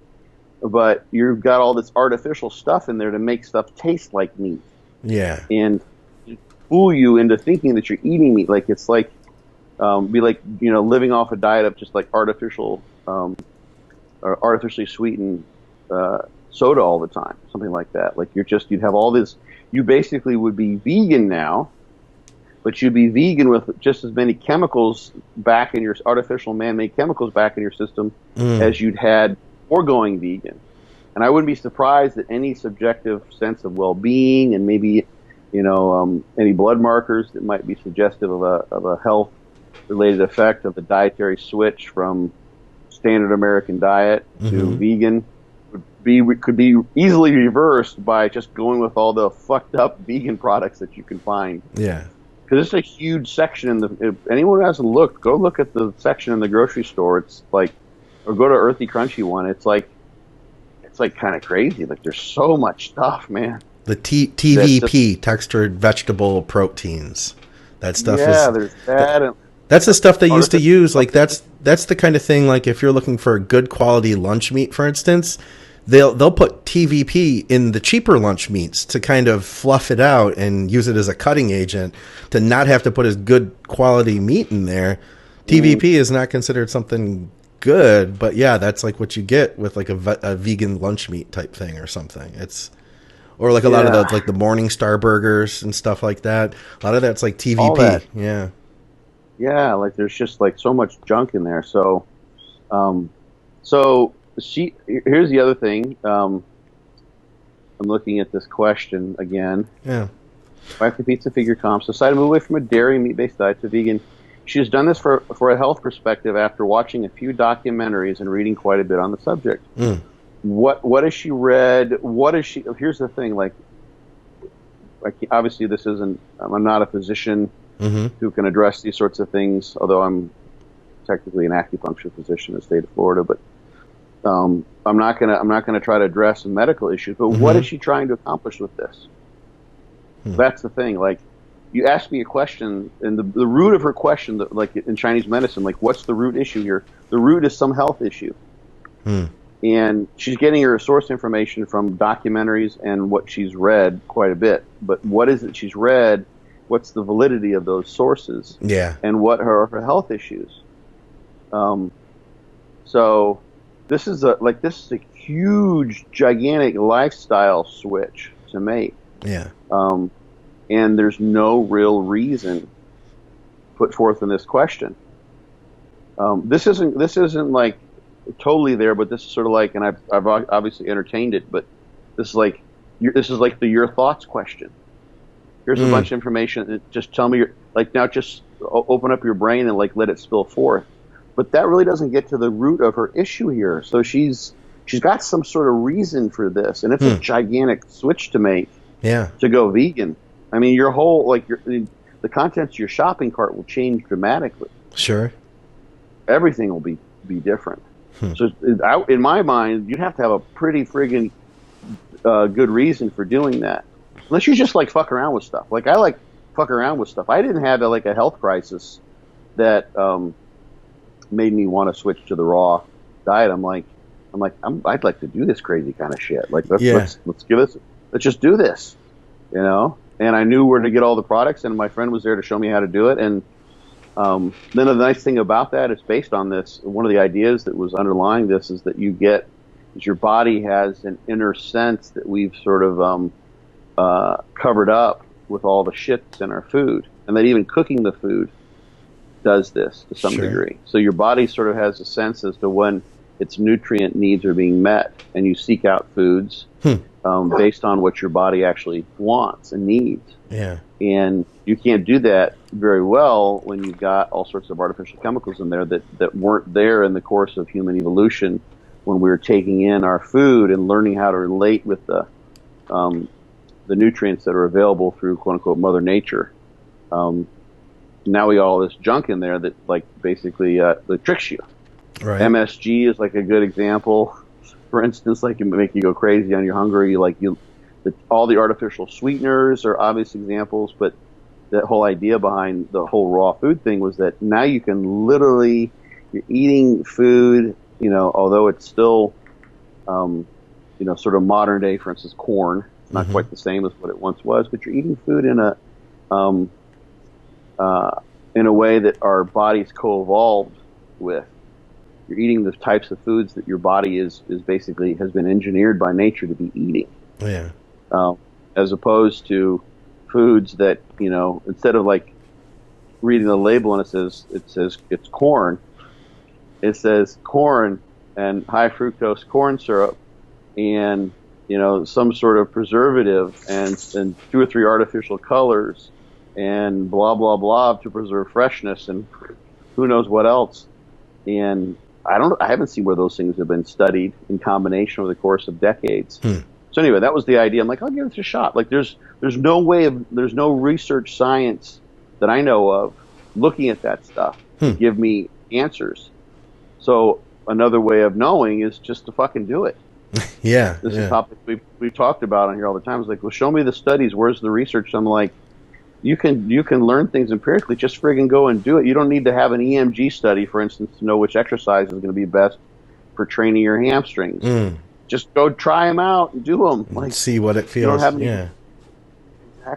S2: but you've got all this artificial stuff in there to make stuff taste like meat.
S1: Yeah.
S2: And fool you into thinking that you're eating meat. Like, it's like, be like, living off a diet of just like artificial, or artificially sweetened soda all the time, something like that. Like you'd have all this. You basically would be vegan now, but you'd be vegan with just as many chemicals back in your artificial man-made chemicals back in your system as you'd had before going vegan. And I wouldn't be surprised that any subjective sense of well-being and maybe any blood markers that might be suggestive of a health-related effect of the dietary switch from standard American diet to vegan could be easily reversed by just going with all the fucked up vegan products that you can find.
S1: Yeah.
S2: Because it's a huge section if anyone who hasn't looked, go look at the section in the grocery store. It's like, or go to Earthy Crunchy one. It's like kind of crazy. Like, there's so much stuff, man.
S1: The TVP, textured vegetable proteins. That stuff is.
S2: Yeah, there's that.
S1: That's the stuff they used to use. Like, that's the kind of thing, like, if you're looking for good quality lunch meat, for instance, they'll put TVP in the cheaper lunch meats to kind of fluff it out and use it as a cutting agent to not have to put as good quality meat in there. TVP is not considered something good, but yeah, that's like what you get with like a vegan lunch meat type thing or something. Or like a lot of the Morning Star burgers and stuff like that. A lot of that's like TVP. Yeah.
S2: Yeah, like there's just like so much junk in there. So, here's the other thing. I'm looking at this question again.
S1: Yeah.
S2: Wife competes in figure comps, decided to move away from a dairy meat-based diet to vegan. She has done this for a health perspective after watching a few documentaries and reading quite a bit on the subject. What has she read? Here's the thing, like obviously this isn't, I'm not a physician who can address these sorts of things, although I'm technically an acupuncture physician in the state of Florida, but I'm not gonna try to address medical issues, but what is she trying to accomplish with this? That's the thing. Like, you ask me a question, and the root of her question, like in Chinese medicine, like what's the root issue here? The root is some health issue. And she's getting her source information from documentaries and what she's read quite a bit. But what is it she's read? What's the validity of those sources?
S1: Yeah.
S2: And what are her health issues? So this is a huge, gigantic lifestyle switch to make.
S1: Yeah.
S2: And there's no real reason put forth in this question. This isn't like totally there, but this is sort of like, and I've obviously entertained it, but this is like your thoughts question. Here's a bunch of information, and just tell me now just open up your brain and like let it spill forth. But that really doesn't get to the root of her issue here. So she's got some sort of reason for this, and it's a gigantic switch to make.
S1: Yeah. To
S2: go vegan. I mean, your whole the contents of your shopping cart will change dramatically.
S1: Sure.
S2: Everything will be different. So in my mind, you'd have to have a pretty friggin' good reason for doing that. Unless you just like fuck around with stuff. Like I like fuck around with stuff. I didn't have a health crisis that made me want to switch to the raw diet. I'd like to do this crazy kind of shit. Like let's just do this, you know. And I knew where to get all the products, and my friend was there to show me how to do it. And then the nice thing about that is based on this. One of the ideas that was underlying this is that your body has an inner sense that we've sort of covered up with all the shit that's in our food, and that even cooking the food does this to some degree. So your body sort of has a sense as to when its nutrient needs are being met, and you seek out foods based on what your body actually wants and needs.
S1: Yeah.
S2: And you can't do that very well when you've got all sorts of artificial chemicals in there that weren't there in the course of human evolution when we were taking in our food and learning how to relate with the nutrients that are available through quote unquote Mother Nature. Now we got all this junk in there that basically that tricks you.
S1: Right.
S2: MSG is like a good example. For instance, it can make you go crazy on your hunger. All the artificial sweeteners are obvious examples, but that whole idea behind the whole raw food thing was that now you can literally, you're eating food, although it's still, sort of modern day, for instance, corn. It's not quite the same as what it once was, but you're eating food in a way that our bodies co-evolved with. You're eating the types of foods that your body is basically has been engineered by nature to be eating.
S1: Yeah.
S2: As opposed to foods that, instead of reading the label and it says it's corn, it says corn and high fructose corn syrup and, some sort of preservative and 2 or 3 artificial colors and blah, blah, blah to preserve freshness and who knows what else. And I haven't seen where those things have been studied in combination over the course of decades. So anyway, that was the idea. I'm like, I'll give this a shot. There's no research science that I know of looking at that stuff to give me answers. So another way of knowing is just to fucking do it.
S1: Yeah.
S2: This is a topic we've talked about on here all the time. It's like, well, show me the studies. Where's the research? I'm like, you can learn things empirically. Just friggin' go and do it. You don't need to have an EMG study, for instance, to know which exercise is going to be best for training your hamstrings. Just go try them out and do them.
S1: See what it feels.
S2: Exactly.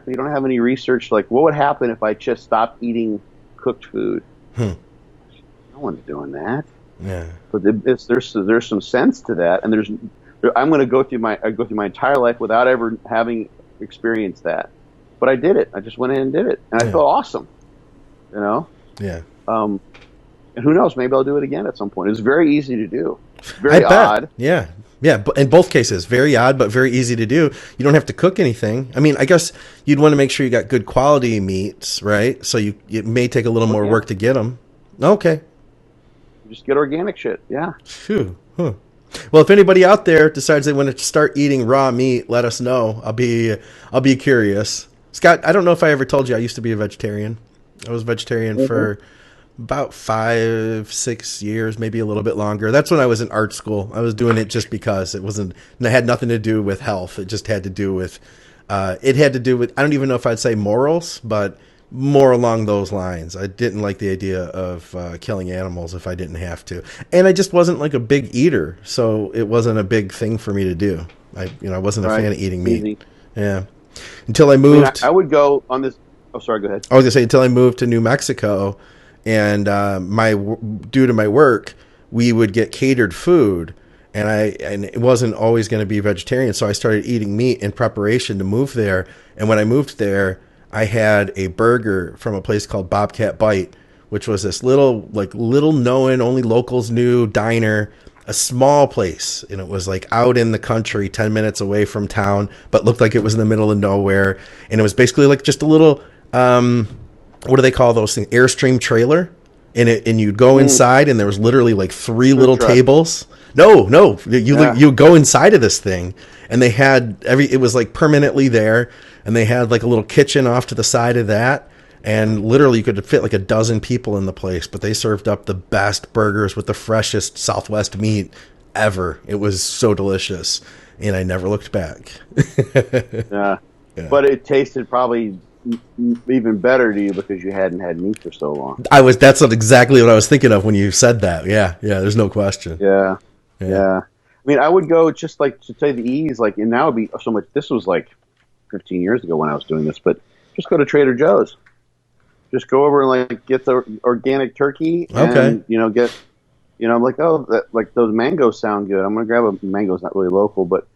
S2: You don't have any research what would happen if I just stopped eating cooked food? No one's doing that.
S1: Yeah.
S2: But there's some sense to that, and I'm going to go through my entire life without ever having experienced that. But I did it. I just went in and did it, and I felt awesome.
S1: Yeah.
S2: And who knows? Maybe I'll do it again at some point. It's very easy to do. Very odd.
S1: Yeah. Yeah. In both cases, very odd, but very easy to do. You don't have to cook anything. I mean, I guess you'd want to make sure you got good quality meats, right? So it may take a little more work to get them. Okay.
S2: Just get organic shit. Yeah.
S1: Phew. Huh. Well, if anybody out there decides they want to start eating raw meat, let us know. I'll be curious. Scott, I don't know if I ever told you I used to be a vegetarian. I was a vegetarian for about 5-6 years, maybe a little bit longer. That's when I was in art school. I was doing it just because it had nothing to do with health. It just had to do with It had to do with, I don't even know if I'd say morals, but more along those lines. I didn't like the idea of killing animals if I didn't have to. And I just wasn't like a big eater, so it wasn't a big thing for me to do. I wasn't a fan of eating meat.
S2: Easy.
S1: Yeah. Until I moved.
S2: I would go on this. Oh, sorry, go ahead.
S1: I was going to say, until I moved to New Mexico, and due to my work, we would get catered food. And it wasn't always going to be vegetarian, so I started eating meat in preparation to move there. And when I moved there, I had a burger from a place called Bobcat Bite, which was this little known, only locals knew diner, a small place. And it was like out in the country, 10 minutes away from town, but looked like it was in the middle of nowhere. And it was basically like just a little, what do they call those things? Airstream trailer. And you'd go inside, and there was literally like three little tables. No, you go inside of this thing, and they had it was like permanently there, and they had like a little kitchen off to the side of that, and literally you could fit like a dozen people in the place, but they served up the best burgers with the freshest Southwest meat ever. It was so delicious, and I never looked back.
S2: Yeah. But it tasted probably even better to you because you hadn't had meat for so long.
S1: That's exactly what I was thinking of when you said that. Yeah, there's no question.
S2: Yeah. I mean, I would go just like to say the ease, like, and now it'd be so much. This was like 15 years ago when I was doing this, but just go to Trader Joe's. Just go over and like get the organic turkey, and get, I'm like, like those mangoes sound good. I'm gonna grab a mango. It's not really local, but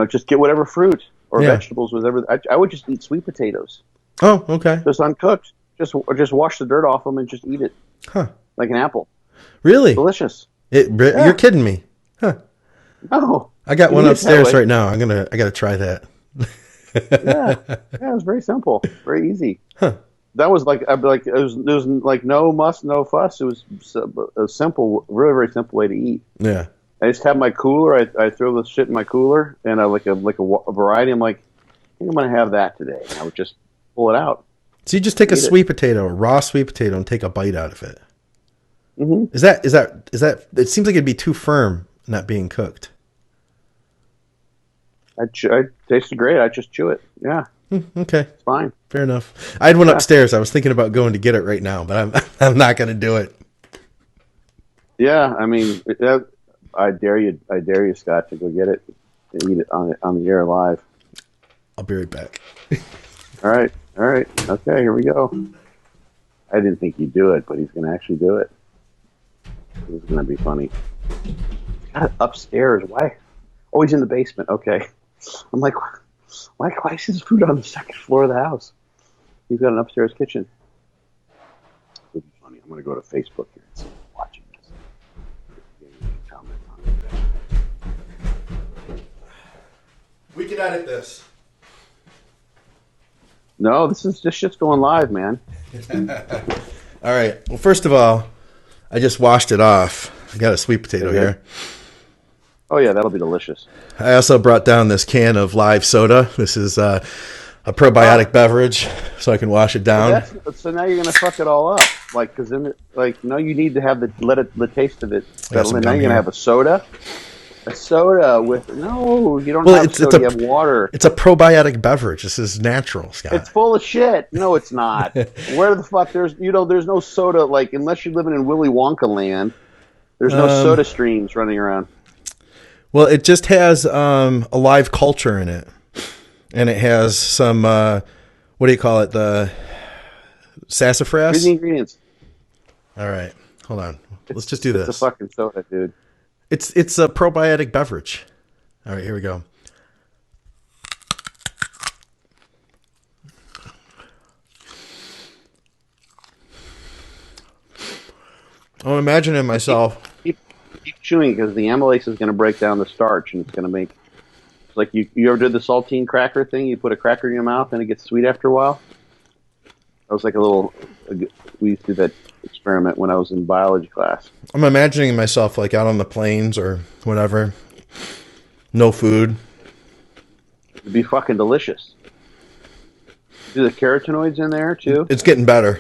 S2: just get whatever fruit or vegetables, whatever. I would just eat sweet potatoes.
S1: Oh, okay.
S2: Just uncooked. Just wash the dirt off them and just eat it. Huh? Like an apple.
S1: Really?
S2: Delicious.
S1: You're kidding me. Huh.
S2: No.
S1: I got one upstairs right now. I gotta try that.
S2: It was very simple, very easy. Huh. That was like it was like no muss, no fuss. It was a simple, very very simple way to eat.
S1: Yeah.
S2: I just have my cooler. I throw this shit in my cooler, and I like a variety. I'm like, I think I'm gonna have that today. And I would just pull it out.
S1: So you just take a sweet potato, a raw sweet potato, and take a bite out of it.
S2: Mm-hmm.
S1: Is that? It seems like it'd be too firm, not being cooked.
S2: I tasted great. I just chew it. Yeah.
S1: Okay.
S2: It's fine.
S1: Fair enough. I had one upstairs. I was thinking about going to get it right now, but I'm not going to do it.
S2: Yeah, I mean, I dare you, Scott, to go get it and eat it on the air live.
S1: I'll be right back.
S2: All right. Okay, here we go. I didn't think he'd do it, but he's going to actually do it. This is going to be funny. God, upstairs. Why? Oh, he's in the basement. Okay. I'm like, why is his food on the second floor of the house? He's got an upstairs kitchen. This will be funny. I'm going to go to Facebook here and see if I'm watching this.
S1: We can edit this.
S2: No, this shit's going live, man.
S1: All right. Well, first of all, I just washed it off. I got a sweet potato here.
S2: Oh, yeah, that'll be delicious.
S1: I also brought down this can of live soda. This is a probiotic beverage, so I can wash it down.
S2: So now you're going to fuck it all up. Like, because then, you need to have the taste of it settle in. Now you're going to have a soda. A soda with you don't have soda. You have water.
S1: It's a probiotic beverage. This is natural, Scott.
S2: It's full of shit. No, it's not. Where the fuck there's no soda, like, unless you're living in Willy Wonka land. There's no soda streams running around.
S1: Well, it just has a live culture in it, and it has some what do you call it? The sassafras.
S2: Here's the ingredients.
S1: All right, hold on. Let's just do this.
S2: It's a fucking soda, dude.
S1: It's a probiotic beverage. All right, here we go. I'm imagining myself.
S2: Keep chewing because the amylase is going to break down the starch and it's going to make. It's like you ever did the saltine cracker thing? You put a cracker in your mouth and it gets sweet after a while. That was like we used to do that experiment when I was in biology class.
S1: I'm imagining myself like out on the plains or whatever. No food.
S2: It'd be fucking delicious. Do the carotenoids in there too?
S1: It's getting better.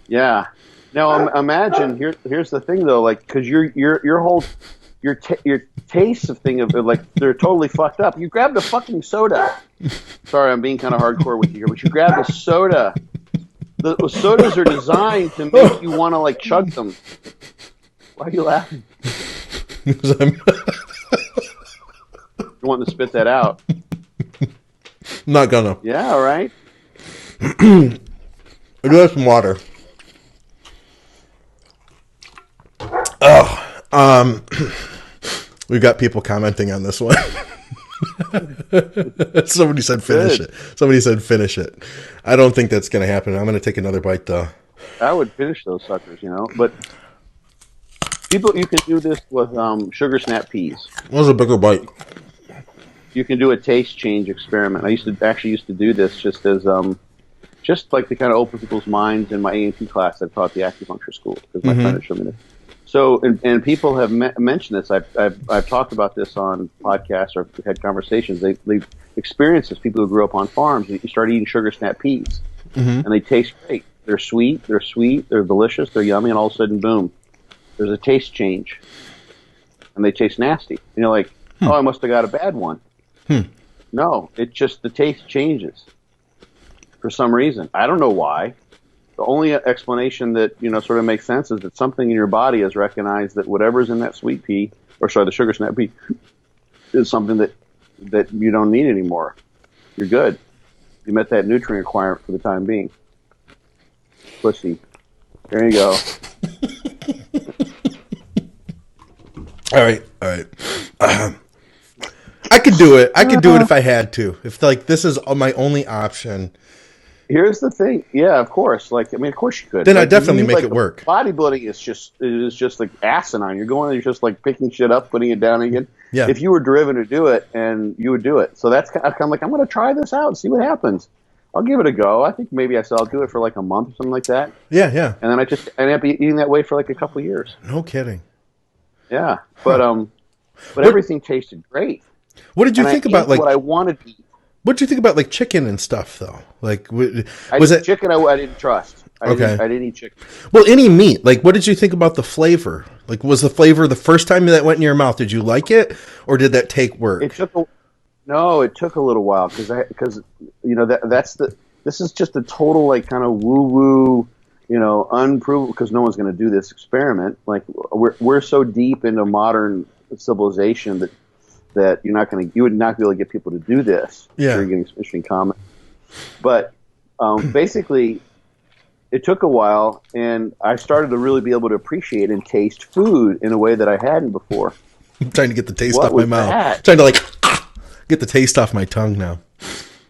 S2: Yeah. Now imagine here's the thing though, like, because your taste of thing of like they're totally fucked up. You grabbed a fucking soda. Sorry, I'm being kind of hardcore with you here, but you grab the soda. The sodas are designed to make you want to like chug them. Why are you laughing? You want to spit that out?
S1: I'm not gonna.
S2: Yeah, all right.
S1: I do have some water. Oh, we've got people commenting on this one. Somebody said finish it. Somebody said finish it. I don't think that's going to happen. I'm going to take another bite though.
S2: I would finish those suckers, but people, you can do this with sugar snap peas.
S1: What was a bigger bite?
S2: You can do a taste change experiment. I used to do this just as just like to kind of open people's minds in my A&P class. I taught the acupuncture school because my friend had shown me this. So, and people have mentioned this. I've talked about this on podcasts or had conversations. They've experienced this. People who grew up on farms. You start eating sugar snap peas, and they taste great. They're sweet. They're delicious. They're yummy. And all of a sudden, boom, there's a taste change, and they taste nasty. And you're like, oh, I must have got a bad one. No, it's just the taste changes for some reason. I don't know why. The only explanation that sort of makes sense is that something in your body has recognized that whatever's in that sweet pea, the sugar snap pea, is something that you don't need anymore. You're good. You met that nutrient requirement for the time being. Pussy. There you go.
S1: All right. I could do it. I could do it if I had to. If this is my only option.
S2: Here's the thing. Yeah, of course. Of course you could.
S1: Then I definitely make it work.
S2: Bodybuilding is just like asinine. You're going, you're just like picking shit up, putting it down again.
S1: Yeah.
S2: If you were driven to do it, and you would do it. So that's kind of like, I'm going to try this out and see what happens. I'll give it a go. I think maybe I'll do it for like a month or something like that.
S1: Yeah.
S2: And then I just end up eating that way for like a couple of years.
S1: No kidding.
S2: Yeah. But everything tasted great.
S1: What did you think about
S2: what I wanted to eat?
S1: What did you think about chicken and stuff though?
S2: Chicken? I didn't trust. I didn't eat chicken.
S1: Well, any meat. What did you think about the flavor? Was the flavor the first time that went in your mouth? Did you like it, or did that take work?
S2: It took a little while because this is just a total kind of woo woo unprovable, because no one's going to do this experiment. We're so deep into modern civilization that you would not be able to get people to do this.
S1: Yeah.
S2: You're getting interesting comments. But basically, it took a while, and I started to really be able to appreciate and taste food in a way that I hadn't before.
S1: I'm trying to get the taste off my mouth. I'm trying to get the taste off my tongue now.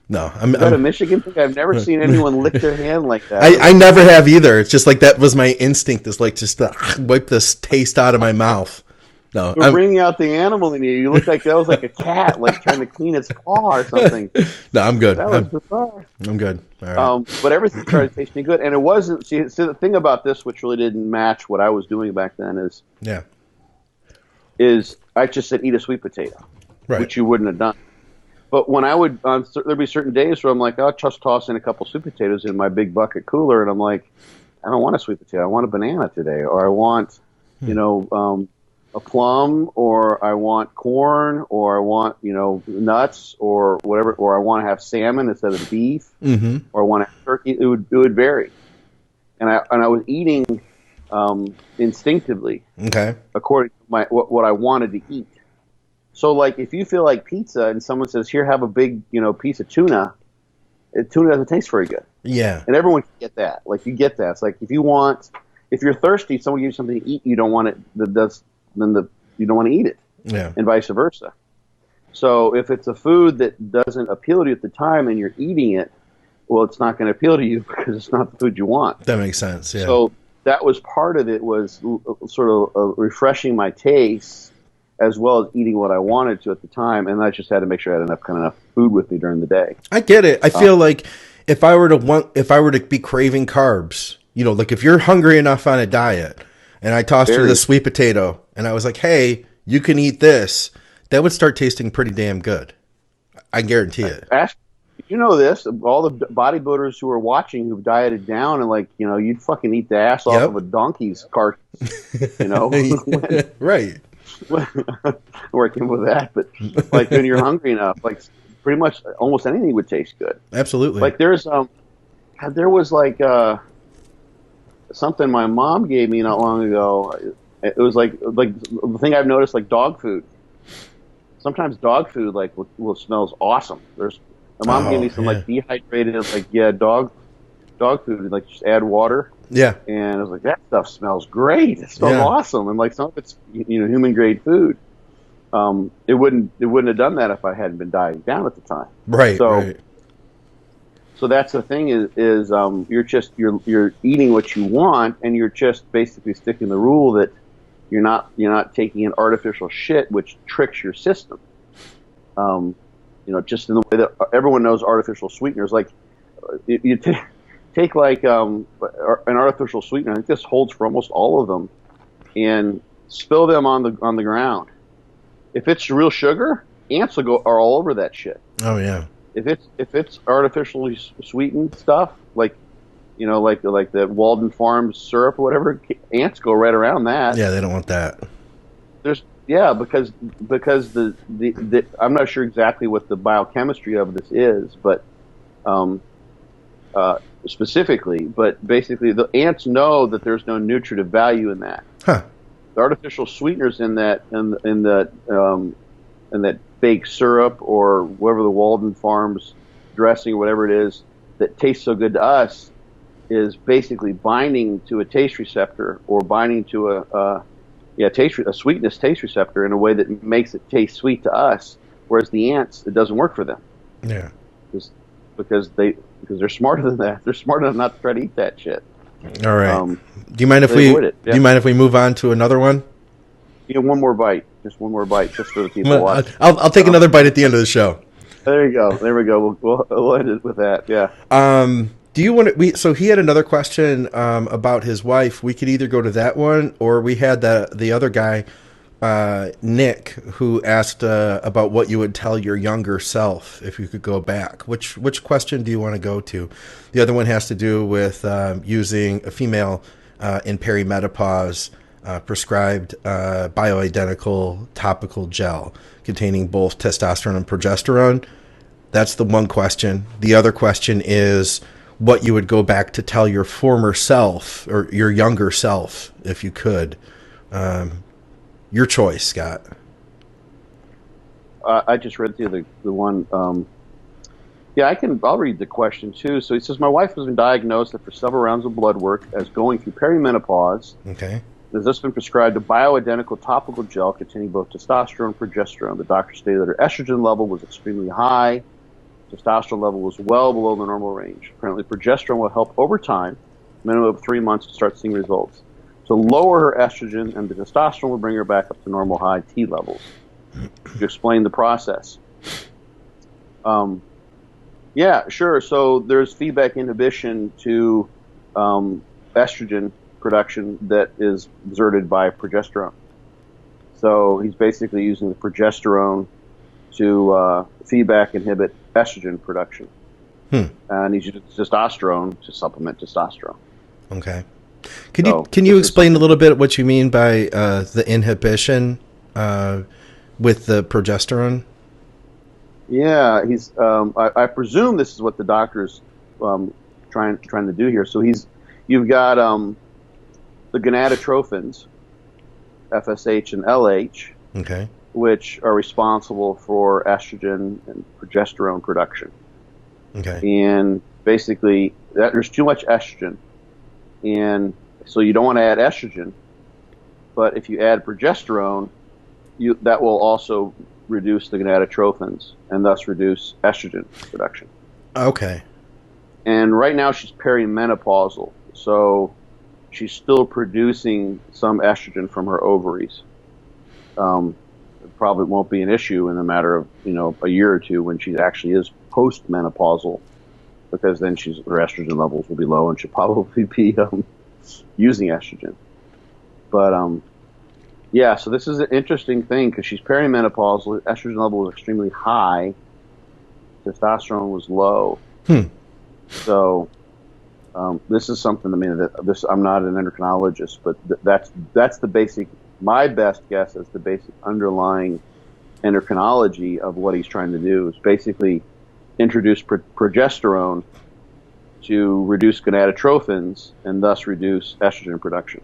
S1: No, I'm
S2: a Michigan thing? I've never seen anyone lick their hand like that.
S1: I never have either. It's just that was my instinct, is just to wipe this taste out of my mouth. No,
S2: you're bringing out the animal in you. You look like that was like a cat, trying to clean its paw or something.
S1: No, I'm good.
S2: That was bizarre.
S1: I'm good. All right.
S2: But everything started tasting good, and it wasn't. See, the thing about this, which really didn't match what I was doing back then, is I just said eat a sweet potato,
S1: right,
S2: which you wouldn't have done. But when I would, there'd be certain days where I'm like, I'll just toss in a couple sweet potatoes in my big bucket cooler, and I'm like, I don't want a sweet potato. I want a banana today, or I want, a plum, or I want corn, or I want, nuts, or whatever, or I want to have salmon instead of beef, or I want to have turkey. It would vary, and I was eating instinctively, according to what I wanted to eat. So, if you feel like pizza, and someone says, "Here, have a big, piece of tuna," tuna doesn't taste very good.
S1: Yeah,
S2: and everyone can get that. You get that. It's if you're thirsty, someone gives you something to eat, you don't want it. You don't want to eat it, and vice versa. So if it's a food that doesn't appeal to you at the time and you're eating it, well, it's not going to appeal to you because it's not the food you want.
S1: That makes sense. Yeah.
S2: So that was part of it, was sort of refreshing my taste as well as eating what I wanted to at the time, and I just had to make sure I had enough food with me during the day.
S1: I get it. I feel like if I were to be craving carbs, if you're hungry enough on a diet, and I tossed her the sweet potato, and I was like, hey, you can eat this, that would start tasting pretty damn good. I guarantee it.
S2: You know this, all the bodybuilders who are watching who've dieted down, and you'd fucking eat the ass off of a donkey's carcass,
S1: right.
S2: Working with that, but when you're hungry enough, pretty much almost anything would taste good.
S1: Absolutely.
S2: Like there was like something my mom gave me not long ago. It was like the thing I've noticed, like dog food. Sometimes dog food will smells awesome. My mom gave me some like dehydrated dog food, like just add water.
S1: Yeah.
S2: And I was like, that stuff smells great. It smells awesome. And like some of it's human grade food. It wouldn't have done that if I hadn't been dieting down at the time.
S1: Right.
S2: So that's the thing is you're eating what you want, and you're just basically sticking the rule that you're not taking in artificial shit which tricks your system. Just in the way that everyone knows artificial sweeteners. Like you take like an artificial sweetener. I think this holds for almost all of them, and spill them on the ground. If it's real sugar, ants are all over that shit.
S1: Oh yeah.
S2: If it's artificially sweetened stuff, like the Walden Farms syrup or whatever, ants go right around that.
S1: Yeah, they don't want that.
S2: Because the I'm not sure exactly what the biochemistry of this is, but specifically, but basically the ants know that there's no nutritive value in that.
S1: Huh.
S2: The artificial sweeteners in that fake syrup or whatever the Walden Farms dressing or whatever it is that tastes so good to us is basically binding to a taste receptor or binding to a sweetness taste receptor in a way that makes it taste sweet to us, whereas the ants, it doesn't work for them.
S1: Yeah.
S2: Because they're smarter than that. They're smart enough not to try to eat that shit.
S1: All right. Do you mind if we move on to another one?
S2: One more bite. Just one more bite, just for the people watching.
S1: I'll take another bite at the end of the show.
S2: There you go. There we go. We'll end it with that. Yeah.
S1: Do you want to? So he had another question about his wife. We could either go to that one, or we had the other guy, Nick, who asked about what you would tell your younger self if you could go back. Which question do you want to go to? The other one has to do with using a female in perimenopause prescribed bioidentical topical gel containing both testosterone and progesterone. That's the one question. The other question is what you would go back to tell your former self or your younger self if you could. Your choice, Scott.
S2: I just read through the one. I'll read the question too. So he says, my wife has been diagnosed after several rounds of blood work as going through perimenopause.
S1: Okay.
S2: Has thus been prescribed a bioidentical topical gel containing both testosterone and progesterone. The doctor stated that her estrogen level was extremely high. Testosterone level was well below the normal range. Apparently, progesterone will help over time, minimum of 3 months, to start seeing results. To lower her estrogen, and the testosterone will bring her back up to normal high T levels. To explain the process. Yeah, sure. So there's feedback inhibition to estrogen production that is exerted by progesterone. So he's basically using the progesterone to feedback inhibit estrogen production. And he's using testosterone to supplement testosterone.
S1: Okay. Can you explain a little bit what you mean by the inhibition with the progesterone? Yeah,
S2: he's. I presume this is what the doctor's trying to do here. So you've got the gonadotrophins, FSH and LH,
S1: okay,
S2: which are responsible for estrogen and progesterone production.
S1: Okay,
S2: and basically there's too much estrogen, and so you don't want to add estrogen. But if you add progesterone, that will also reduce the gonadotrophins and thus reduce estrogen production.
S1: Okay.
S2: And right now she's perimenopausal, so she's still producing some estrogen from her ovaries. It probably won't be an issue in a matter of a year or two when she actually is postmenopausal, because then her estrogen levels will be low and she'll probably be using estrogen. But yeah, so this is an interesting thing because she's perimenopausal. Estrogen level was extremely high. Testosterone was low. So this is something. I mean, I'm not an endocrinologist, but that's the basic. My best guess is the basic underlying endocrinology of what he's trying to do is basically introduce progesterone to reduce gonadotrophins and thus reduce estrogen production.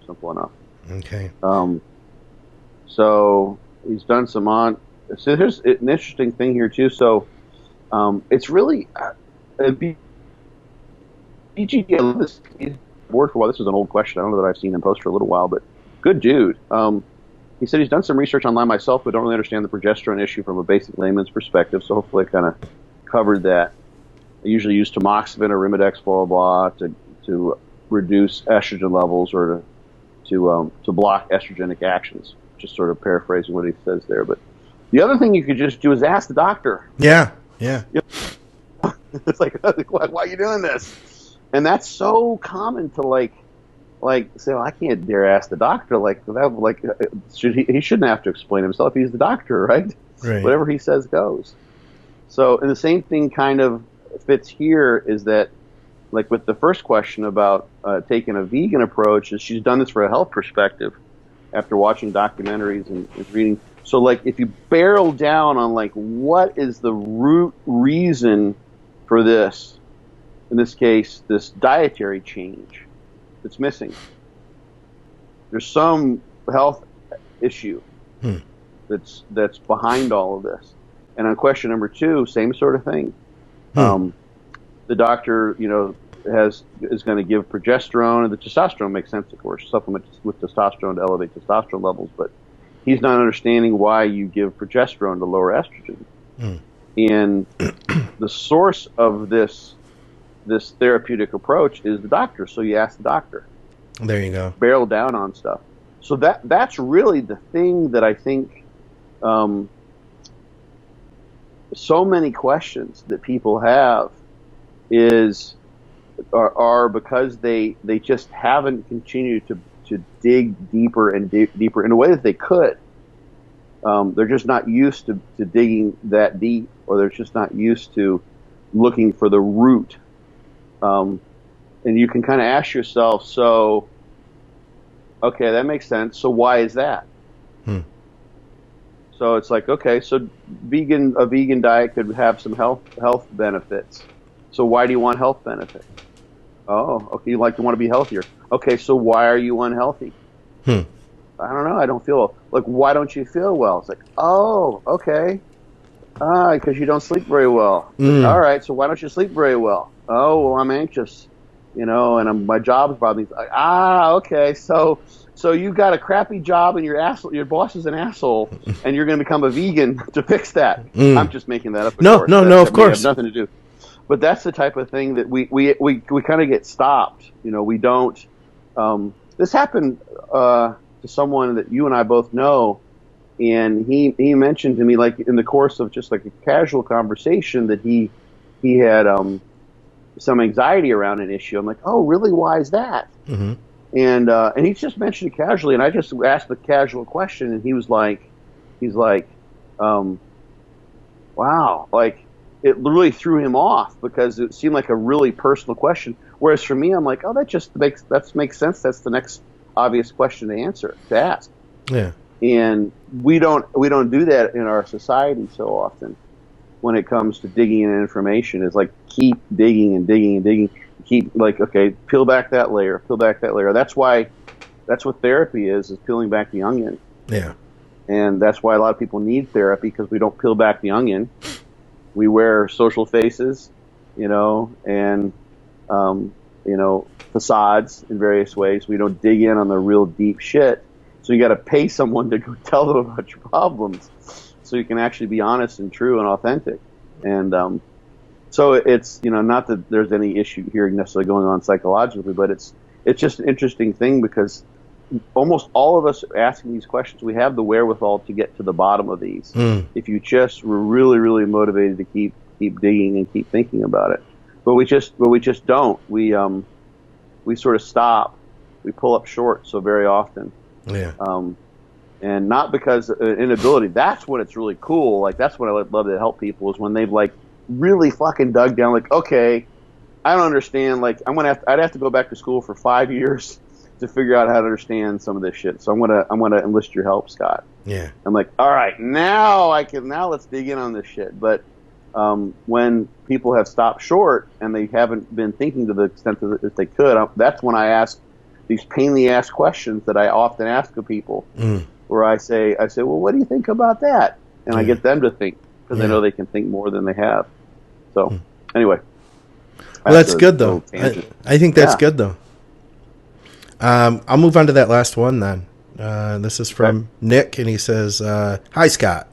S2: Simple enough.
S1: Okay.
S2: So he's done some so here's an interesting thing here too. So it's really BGD. I love this. He's bored for a while. This is an old question. I don't know that I've seen him post for a little while, but good dude. He said he's done some research online myself, but don't really understand the progesterone issue from a basic layman's perspective. So hopefully I kind of covered that. I usually use tamoxifen or Arimidex, blah, blah, blah, to reduce estrogen levels or to block estrogenic actions. Just sort of paraphrasing what he says there. But the other thing you could just do is ask the doctor.
S1: Yeah.
S2: It's like, why are you doing this? And that's so common to like say, well, I can't dare ask the doctor. He shouldn't have to explain himself. He's the doctor, right? Whatever he says goes. So, and the same thing kind of fits here is that, like with the first question about taking a vegan approach, is she's done this for a health perspective after watching documentaries and reading. So, like, if you barrel down on, like, what is the root reason for this, in this case, this dietary change that's missing, there's some health issue that's behind all of this. And on question number 2, same sort of thing. The doctor, is going to give progesterone, and the testosterone makes sense, of course, supplement with testosterone to elevate testosterone levels, but he's not understanding why you give progesterone to lower estrogen. And the source of this therapeutic approach is the doctor, so you ask the doctor.
S1: There you go.
S2: Barrel down on stuff. So that's really the thing that I think so many questions that people have are because they just haven't continued to dig deeper and deeper in a way that they could. They're just not used to digging that deep, or they're just not used to looking for the root. And you can kind of ask yourself, so, okay, that makes sense. So why is that? So it's like, okay, so a vegan diet could have some health benefits. So why do you want health benefits? Oh, okay, you want to be healthier. Okay, so why are you unhealthy? I don't know. I don't feel like. Why don't you feel well? It's like, oh, okay, because you don't sleep very well. All right, so why don't you sleep very well? Oh, well, I'm anxious, and my job's bothering me. Like, okay, so you've got a crappy job and your boss is an asshole, and you're going to become a vegan to fix that. I'm just making that up.
S1: No, of course.
S2: Have nothing to do. But that's the type of thing that we kind of get stopped. We don't. This happened to someone that you and I both know, and he mentioned to me, like, in the course of just like a casual conversation, that he had some anxiety around an issue. I'm like, oh, really? Why is that? And he just mentioned it casually, and I just asked the casual question, and he's like, wow, like. It really threw him off because it seemed like a really personal question. Whereas for me, I'm like, oh, that makes sense. That's the next obvious question to ask.
S1: Yeah.
S2: And we don't do that in our society so often. When it comes to digging in information, it's like keep digging and digging and digging. Keep like, okay, peel back that layer. That's what therapy is peeling back the onion.
S1: Yeah.
S2: And that's why a lot of people need therapy, because we don't peel back the onion. We wear social faces, and, facades in various ways. We don't dig in on the real deep shit. So you got to pay someone to go tell them about your problems so you can actually be honest and true and authentic. And so it's, not that there's any issue here necessarily going on psychologically, but it's just an interesting thing because almost all of us asking these questions, we have the wherewithal to get to the bottom of these. If you just were really, really motivated to keep digging and keep thinking about it, but we just don't. We sort of stop. We pull up short so very often.
S1: Yeah.
S2: And not because of inability. That's when it's really cool. Like, that's what I would love to help people, is when they've like really fucking dug down. Like, okay, I don't understand. Like, I'd have to go back to school for 5 years to figure out how to understand some of this shit. So I'm gonna enlist your help, Scott.
S1: Yeah.
S2: I'm like, all right, now let's dig in on this shit. But when people have stopped short and they haven't been thinking to the extent that they could, that's when I ask these pain in the ass questions that I often ask of people, where I say, well, what do you think about that? And I get them to think, because I know they can think more than they have. So anyway.
S1: Well, that's good though. I think that's good though. I'll move on to that last one then. This is from Nick, and he says, "Hi, Scott.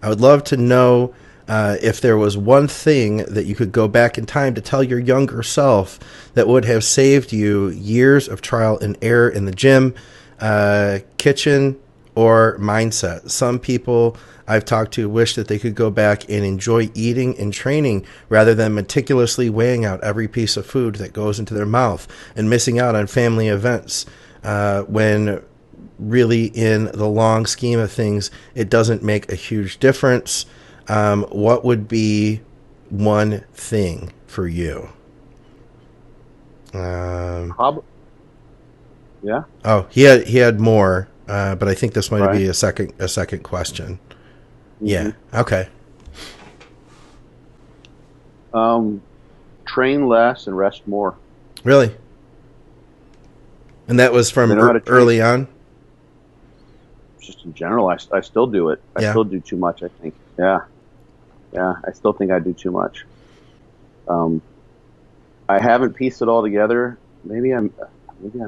S1: I would love to know if there was one thing that you could go back in time to tell your younger self that would have saved you years of trial and error in the gym, kitchen, or mindset. Some people I've talked to wish that they could go back and enjoy eating and training rather than meticulously weighing out every piece of food that goes into their mouth and missing out on family events when really in the long scheme of things, it doesn't make a huge difference. What would be one thing for you?"
S2: Yeah.
S1: Oh, he had more, but I think this might be a second question. Yeah. Okay.
S2: Train less and rest more.
S1: Really? And that was from early on?
S2: Just in general, I still do it. I still do too much, I think. Yeah. I still think I do too much. I haven't pieced it all together. Maybe I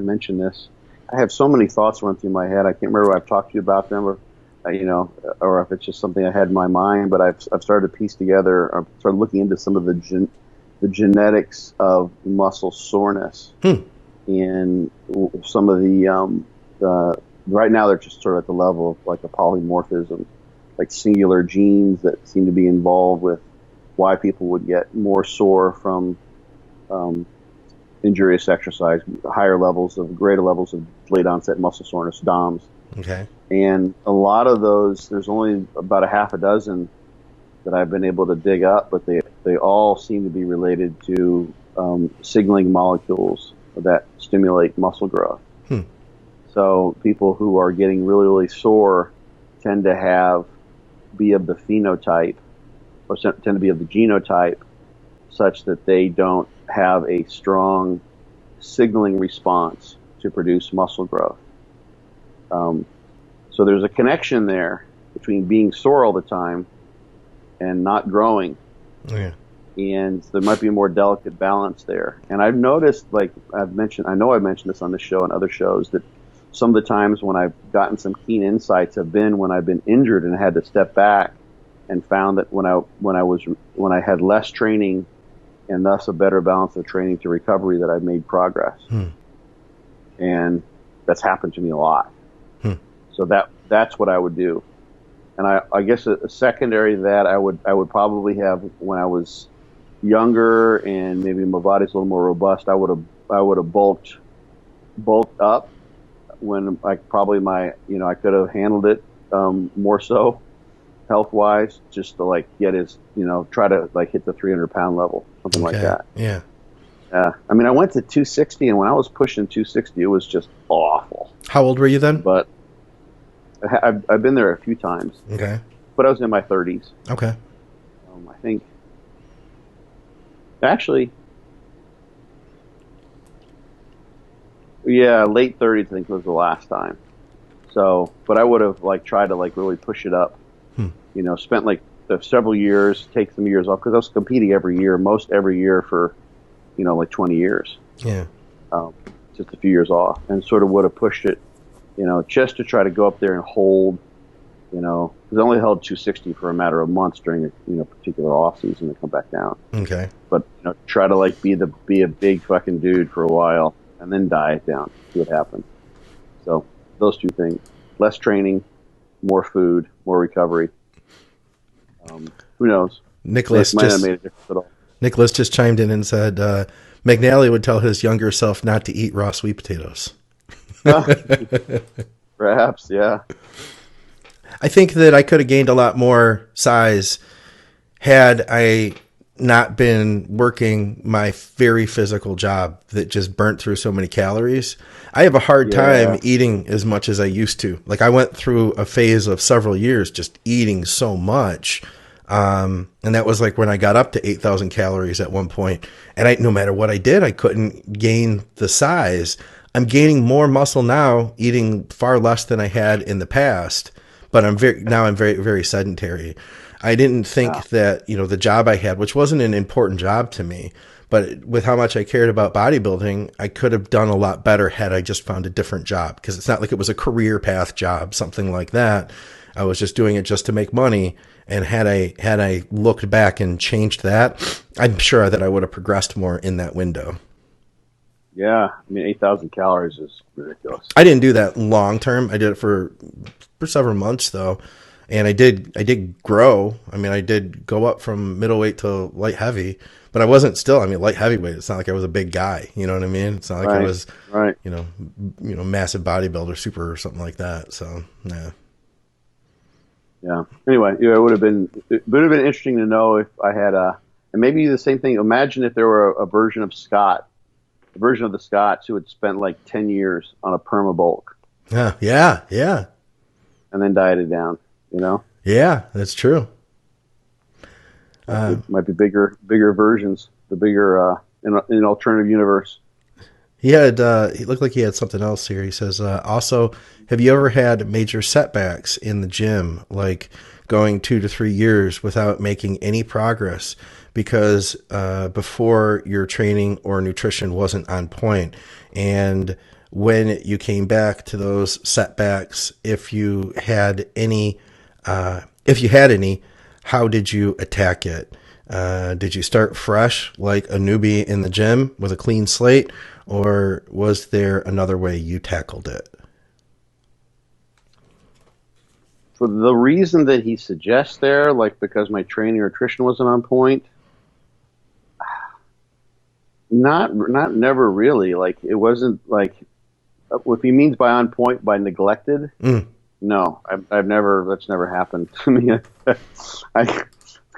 S2: mentioned this. I have so many thoughts run through my head. I can't remember if I've talked to you about them, or or if it's just something I had in my mind. But I've started to piece together. I've started looking into some of the genetics of muscle soreness, and some of the right now they're just sort of at the level of like a polymorphism, like singular genes that seem to be involved with why people would get more sore from injurious exercise, greater levels of late onset muscle soreness, DOMS.
S1: Okay.
S2: And a lot of those, there's only about a half a dozen that I've been able to dig up, but they all seem to be related to signaling molecules that stimulate muscle growth. So people who are getting really, really sore tend to be of the phenotype, or tend to be of the genotype, such that they don't have a strong signaling response to produce muscle growth. So there's a connection there between being sore all the time and not growing.
S1: Yeah.
S2: And there might be a more delicate balance there. And I've noticed, like I've mentioned this on this show and other shows, that some of the times when I've gotten some keen insights have been when I've been injured and had to step back and found that when I had less training and thus a better balance of training to recovery, that I've made progress. And that's happened to me a lot. So that's what I would do. And I guess a secondary to that, I would probably have, when I was younger and maybe my body's a little more robust, I would have bulked up when I could have handled it more so health wise, just to like get try to like hit the 300-pound level, something like that.
S1: Yeah.
S2: I mean, I went to 260, and when I was pushing 260, it was just awful.
S1: How old were you then?
S2: But I've been there a few times.
S1: Okay.
S2: But I was in my 30s.
S1: Okay.
S2: I think, actually, late 30s, I think, was the last time. So, but I would have like tried to like really push it up. Spent like several years, take some years off, because I was competing every year for, like 20 years.
S1: Yeah.
S2: Just a few years off, and sort of would have pushed it, just to try to go up there and hold, because I only held 260 for a matter of months during a particular off season and come back down.
S1: Okay.
S2: But try to like be a big fucking dude for a while and then diet down, see what happens. So those two things: less training, more food, more recovery. Who knows?
S1: Nicholas
S2: might have made a difference at all.
S1: Nicholas just chimed in and said McNally would tell his younger self not to eat raw sweet potatoes.
S2: Perhaps, yeah.
S1: I think that I could have gained a lot more size had I not been working my very physical job that just burnt through so many calories, I have a hard time eating as much as I used to. Like I went through a phase of several years just eating so much. And that was like when I got up to 8,000 calories at one point, and no matter what I did, I couldn't gain the size. I'm gaining more muscle now, eating far less than I had in the past, but I'm very, very sedentary. I didn't think that, the job I had, which wasn't an important job to me, but with how much I cared about bodybuilding, I could have done a lot better had I just found a different job, because it's not like it was a career path job, something like that. I was just doing it just to make money. And had I looked back and changed that, I'm sure that I would have progressed more in that window.
S2: Yeah, I mean, 8,000 calories is ridiculous.
S1: I didn't do that long term. I did it for several months though, and I did grow. I mean, I did go up from middleweight to light heavy, but I wasn't still. I mean, light heavyweight. It's not like I was a big guy. You know what I mean? It's not like I was massive bodybuilder, super or something like that. So yeah.
S2: Yeah. Anyway, it would have been interesting to know if I had and maybe the same thing. Imagine if there were a version of the Scotts who had spent like 10 years on a perma bulk.
S1: Yeah.
S2: And then dieted down, Yeah,
S1: that's true.
S2: Might be bigger versions, the bigger, in an alternative universe.
S1: He looked like he had something else here. He says, also, have you ever had major setbacks in the gym, like going 2 to 3 years without making any progress because before your training or nutrition wasn't on point? And when you came back to those setbacks, if you had any, how did you attack it? Did you start fresh like a newbie in the gym with a clean slate? Or was there another way you tackled it?
S2: For the reason that he suggests there, like because my training or nutrition wasn't on point, never really. Like it wasn't like what he means by on point, by neglected. No, I've never. That's never happened to me. It's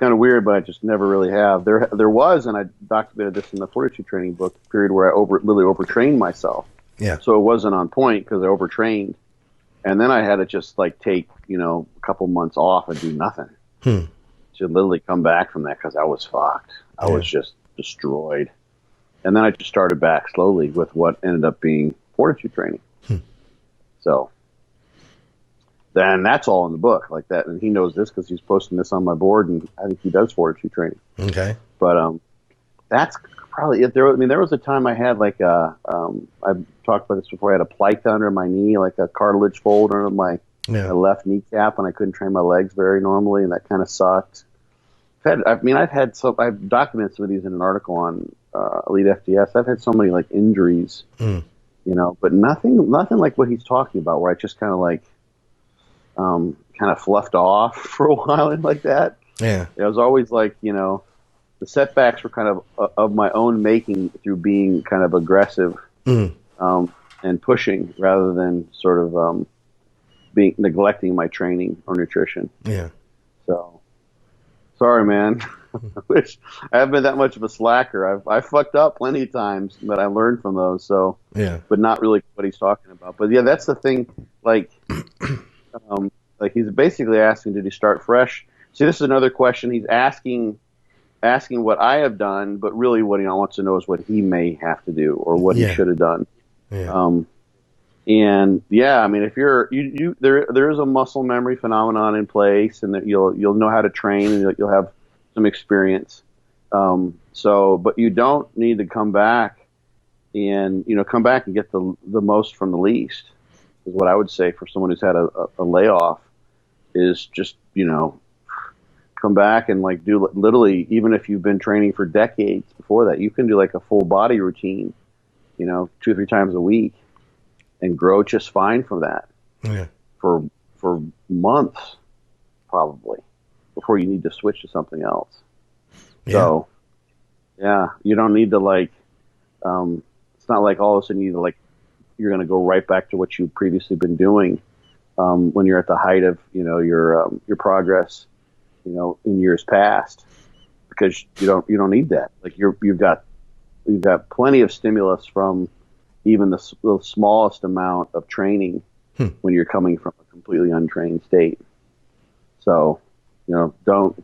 S2: kind of weird, but I just never really have. There was, and I documented this in the Fortitude training book, a period where I literally overtrained myself.
S1: Yeah.
S2: So it wasn't on point because I overtrained, and then I had to just like take a couple months off and do nothing. To literally come back from that because I was fucked. I was just destroyed, and then I just started back slowly with what ended up being Fortitude training. So. Then that's all in the book like that. And he knows this because he's posting this on my board, and I think he does Fortitude training.
S1: Okay.
S2: But that's probably it. There was a time I had like I've talked about this before. I had a plica under my knee, like a cartilage fold under my left kneecap, and I couldn't train my legs very normally, and that kind of sucked. I've documented some of these in an article on Elite FDS. I've had so many like injuries, but nothing like what he's talking about, where I just kind of like kind of fluffed off for a while and like that.
S1: Yeah.
S2: It was always like, the setbacks were kind of my own making through being kind of aggressive and pushing rather than sort of neglecting my training or nutrition.
S1: Yeah.
S2: So, sorry, man. I wish I haven't been that much of a slacker. I fucked up plenty of times, but I learned from those. So, but not really what he's talking about. But yeah, that's the thing. Like he's basically asking, did he start fresh? See, this is another question. He's asking what I have done, but really what he wants to know is what he may have to do or what he should have done. Yeah. And yeah, I mean, if there is a muscle memory phenomenon in place, and that you'll know how to train, and you'll have some experience. But you don't need to come back and get the most from the least. Is what I would say for someone who's had a layoff is just, come back and like do literally, even if you've been training for decades before that, you can do like a full body routine, 2 or 3 times a week and grow just fine from that for months, probably, before you need to switch to something else. Yeah. So yeah, you don't need to like, it's not like all of a sudden you're going to go right back to what you've previously been doing when you're at the height of your progress in years past. because you don't need that. Like you've got plenty of stimulus from even the smallest amount of training when you're coming from a completely untrained state. So, don't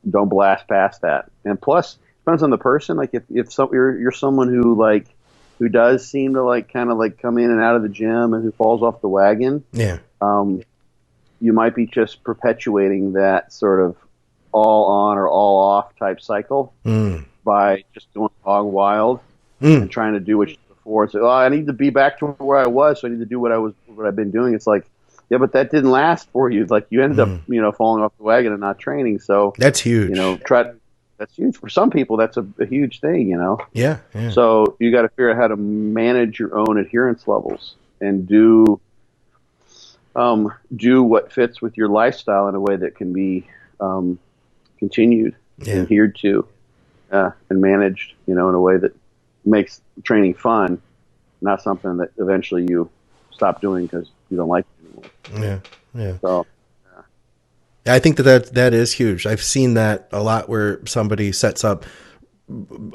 S2: blast past that. And plus, depends on the person. Like if you're someone who does seem to kind of come in and out of the gym and who falls off the wagon,
S1: yeah,
S2: you might be just perpetuating that sort of all on or all off type cycle by just going hog wild and trying to do what you did before. So, I need to be back to where I was, so I need to do what I've been doing. It's like, yeah, but that didn't last for you. Like you ended up, falling off the wagon and not training. So
S1: that's huge.
S2: That's huge for some people. That's a huge thing.
S1: Yeah.
S2: So you got to figure out how to manage your own adherence levels and do what fits with your lifestyle in a way that can be continued, adhered to, and managed, in a way that makes training fun, not something that eventually you stop doing because you don't like it anymore.
S1: Yeah.
S2: So,
S1: I think that is huge. I've seen that a lot where somebody sets up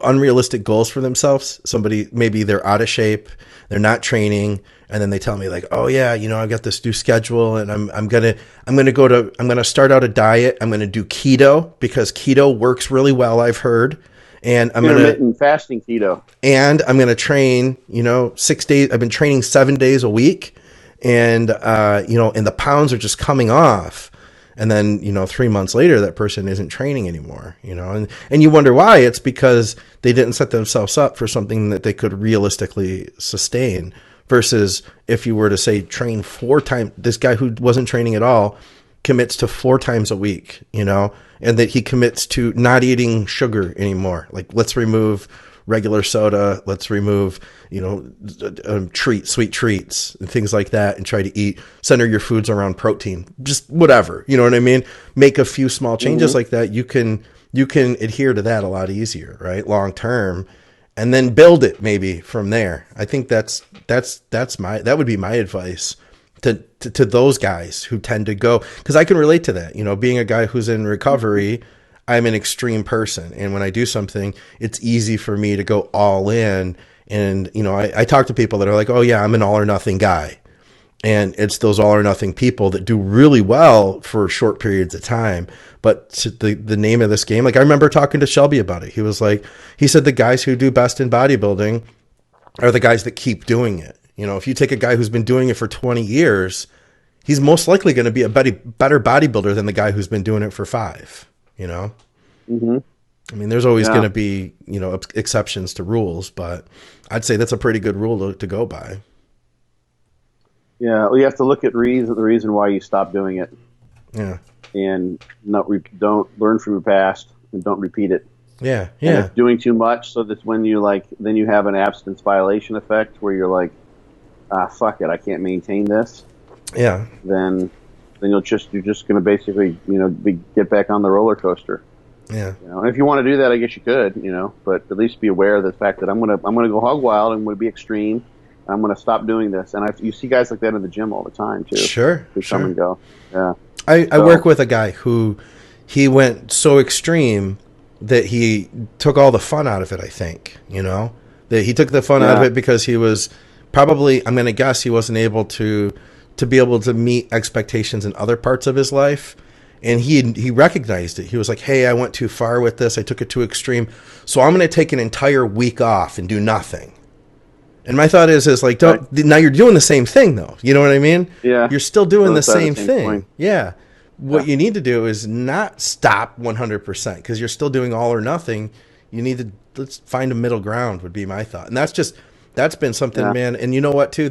S1: unrealistic goals for themselves. Somebody, maybe they're out of shape, they're not training, and then they tell me like, "Oh yeah, I've got this new schedule, and I'm gonna start out a diet. I'm gonna do keto because keto works really well. I've heard, and I'm
S2: intermittent fasting keto,
S1: and I'm gonna train. 6 days. I've been training 7 days a week, and and the pounds are just coming off." And then, 3 months later, that person isn't training anymore, and you wonder why. It's because they didn't set themselves up for something that they could realistically sustain, versus if you were to say train 4 times, this guy who wasn't training at all commits to 4 times a week, and that he commits to not eating sugar anymore. Like, let's remove regular soda, let's remove, sweet treats and things like that, and try to center your foods around protein, just whatever, you know what I mean? Make a few small changes like that. You can adhere to that a lot easier, right? Long term, and then build it maybe from there. I think that would be my advice to those guys who tend to go, because I can relate to that, being a guy who's in recovery. I'm an extreme person, and when I do something, it's easy for me to go all in. And, I talk to people that are like, "Oh yeah, I'm an all or nothing guy." And it's those all or nothing people that do really well for short periods of time. But the name of this game, like I remember talking to Shelby about it. He said the guys who do best in bodybuilding are the guys that keep doing it. If you take a guy who's been doing it for 20 years, he's most likely going to be a better bodybuilder than the guy who's been doing it for 5. I mean, there's always going to be, exceptions to rules, but I'd say that's a pretty good rule to go by.
S2: Yeah. Well, you have to look at the reason why you stopped doing it.
S1: Yeah.
S2: And don't learn from your past and don't repeat it.
S1: Yeah.
S2: And if doing too much, so that's when you then you have an abstinence violation effect where you're like, fuck it, I can't maintain this.
S1: Yeah.
S2: Then you're just going to basically, get back on the roller coaster.
S1: Yeah.
S2: And if you want to do that, I guess you could, but at least be aware of the fact that I'm going to go hog wild. I'm going to be extreme. I'm going to stop doing this. And you see guys like that in the gym all the time too.
S1: Sure.
S2: Who come and go. Yeah.
S1: I work with a guy who he went so extreme that he took all the fun out of it. I think, that he took the fun out of it because he was probably, I'm going to guess, he wasn't able to be able to meet expectations in other parts of his life. And he recognized it. He was like, "Hey, I went too far with this. I took it too extreme. So I'm going to take an entire week off and do nothing." And my thought is like, now you're doing the same thing though. You know what I mean?
S2: Yeah.
S1: You're still doing the same thing.
S2: Point.
S1: Yeah. What you need to do is not stop 100% because you're still doing all or nothing. You need to, let's find a middle ground would be my thought. And that's been something, man. And you know what too,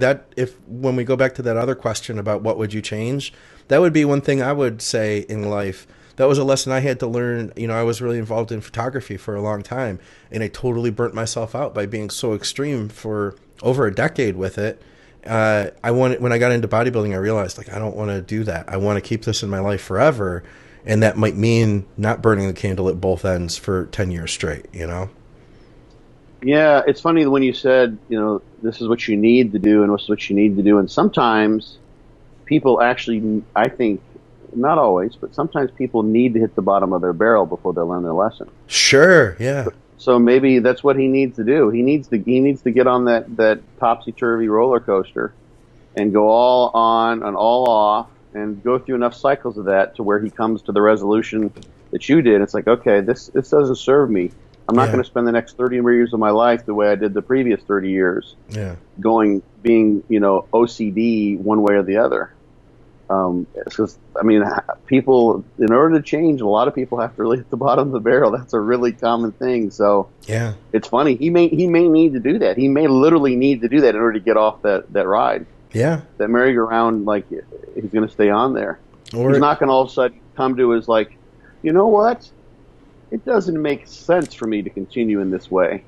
S1: when we go back to that other question about what would you change, that would be one thing I would say in life. That was a lesson I had to learn. I was really involved in photography for a long time, and I totally burnt myself out by being so extreme for over a decade with it. When I got into bodybuilding, I realized I don't want to do that. I want to keep this in my life forever. And that might mean not burning the candle at both ends for 10 years straight,
S2: Yeah. It's funny when you said, this is what you need to do and this is what you need to do. And sometimes people actually, I think, not always, but sometimes people need to hit the bottom of their barrel before they learn their lesson.
S1: Sure, yeah.
S2: So maybe that's what he needs to do. He needs to get on that topsy-turvy roller coaster and go all on and all off and go through enough cycles of that to where he comes to the resolution that you did. It's like, okay, this doesn't serve me. I'm not going to spend the next 30 years of my life the way I did the previous 30 years, being, OCD one way or the other. People, in order to change, a lot of people have to really hit the bottom of the barrel. That's a really common thing. So it's funny. He may need to do that. He may literally need to do that in order to get off that ride. Yeah. That merry-go-round, like, he's going to stay on there. He's not going to all of a sudden come to his, like, you know what? It doesn't make sense for me to continue in this way.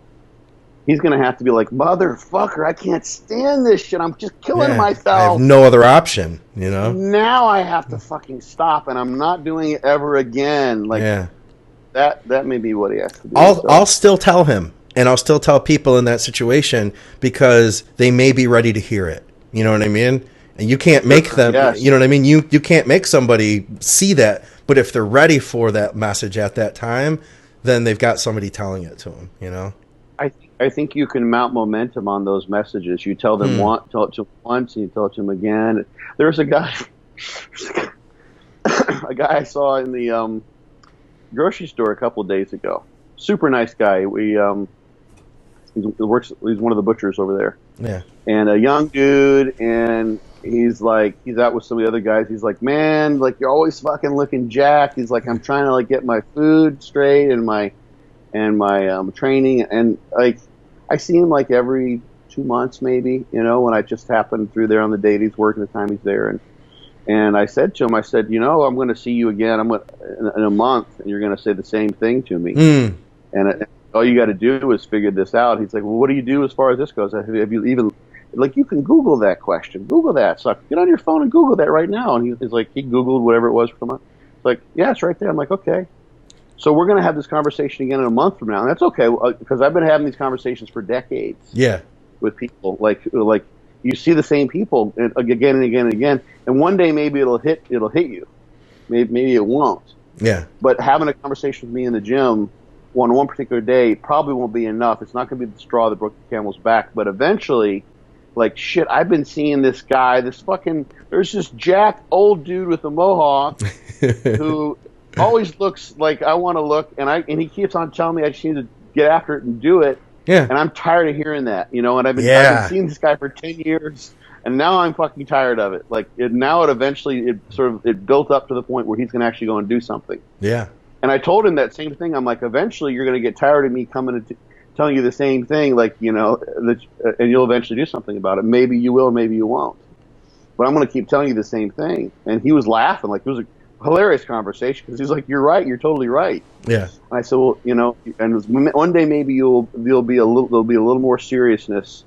S2: He's going to have to be like, motherfucker, I can't stand this shit. I'm just killing myself.
S1: I have no other option, Now
S2: I have to fucking stop, and I'm not doing it ever again. Like, that may be what he has to do.
S1: I'll still tell him, and I'll still tell people in that situation because they may be ready to hear it. You know what I mean? And you can't make them, you know what I mean? You can't make somebody see that, but if they're ready for that message at that time, then they've got somebody telling it to them,
S2: I think you can mount momentum on those messages. You tell them tell it to them once, and you tell it to them again. There's a guy I saw in the grocery store a couple of days ago. Super nice guy. He's one of the butchers over there. Yeah. And a young dude, and he's out with some of the other guys. He's like, man, like, you're always fucking looking jacked. He's like, I'm trying to like get my food straight and my training, and like I see him like every 2 months maybe, when I just happen through there on the date he's working, the time he's there, and I said to him, I'm going to see you again. In a month, and you're going to say the same thing to me, and all you got to do is figure this out. He's like, well, what do you do as far as this goes? Have you even, like, you can Google that question, Google that. So get on your phone and Google that right now. And he's like, he Googled whatever it was for a month. It's like, yeah, it's right there. I'm like, okay. So we're going to have this conversation again in a month from now, and that's okay because I've been having these conversations for decades. Yeah, with people like you see the same people again and again and again, and one day maybe it'll hit you, maybe it won't. Yeah. But having a conversation with me in the gym on one particular day probably won't be enough. It's not going to be the straw that broke the camel's back, but eventually, like, shit, I've been seeing this guy, there's this jacked old dude with a mohawk who always looks like I want to look, and he keeps on telling me I just need to get after it and do it. Yeah. And I'm tired of hearing that, and I've been seeing this guy for 10 years, and now I'm fucking tired of it. Like, now it eventually built up to the point where he's going to actually go and do something. Yeah. And I told him that same thing. I'm like, eventually you're going to get tired of me coming and telling you the same thing, like, and you'll eventually do something about it. Maybe you will, maybe you won't. But I'm going to keep telling you the same thing. And he was laughing, like, it was a hilarious conversation because he's like, "You're right. You're totally right." Yeah. And I said, "Well, and one day maybe there'll be a little more seriousness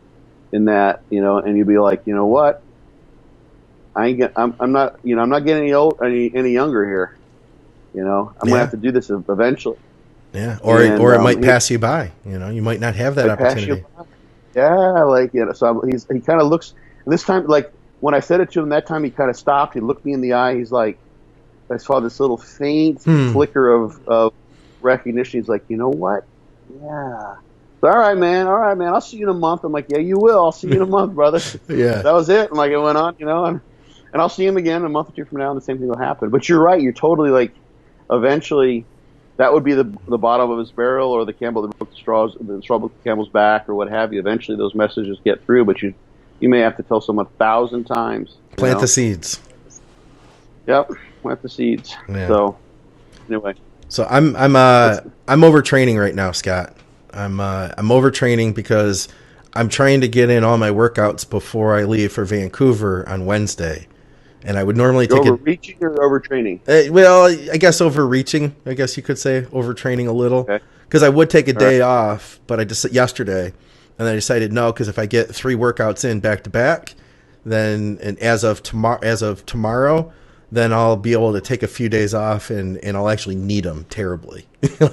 S2: in that, and you'll be like, you know what? I'm not getting any younger here. I'm gonna have to do this eventually." Yeah. Or
S1: it might pass you by. You might not have that opportunity.
S2: Yeah. So he kind of looks. And this time, like when I said it to him that time, he kind of stopped. He looked me in the eye. He's like, I saw this little faint flicker of recognition. He's like, you know what? Yeah. All right, man. I'll see you in a month. I'm like, yeah, you will. I'll see you in a month, brother. Yeah. That was it. And like, it went on, and I'll see him again a month or two from now, and the same thing will happen. But you're right. You're totally like, eventually, that would be the bottom of his barrel, or the camel that broke the straw broke the camel's back, or what have you. Eventually, those messages get through, but you may have to tell someone 1,000 times.
S1: Plant the seeds.
S2: Yep. Plant the seeds. Yeah. So anyway.
S1: So I'm overtraining right now, Scott. I'm overtraining because I'm trying to get in all my workouts before I leave for Vancouver on Wednesday. And I would normally take
S2: overreaching or overtraining?
S1: Well, I guess overreaching. I guess you could say overtraining a little. Okay. Because I would take a day off, but I just yesterday, and I decided no, because if I get 3 workouts in back to back, then as of tomorrow, then I'll be able to take a few days off, and I'll actually need them terribly.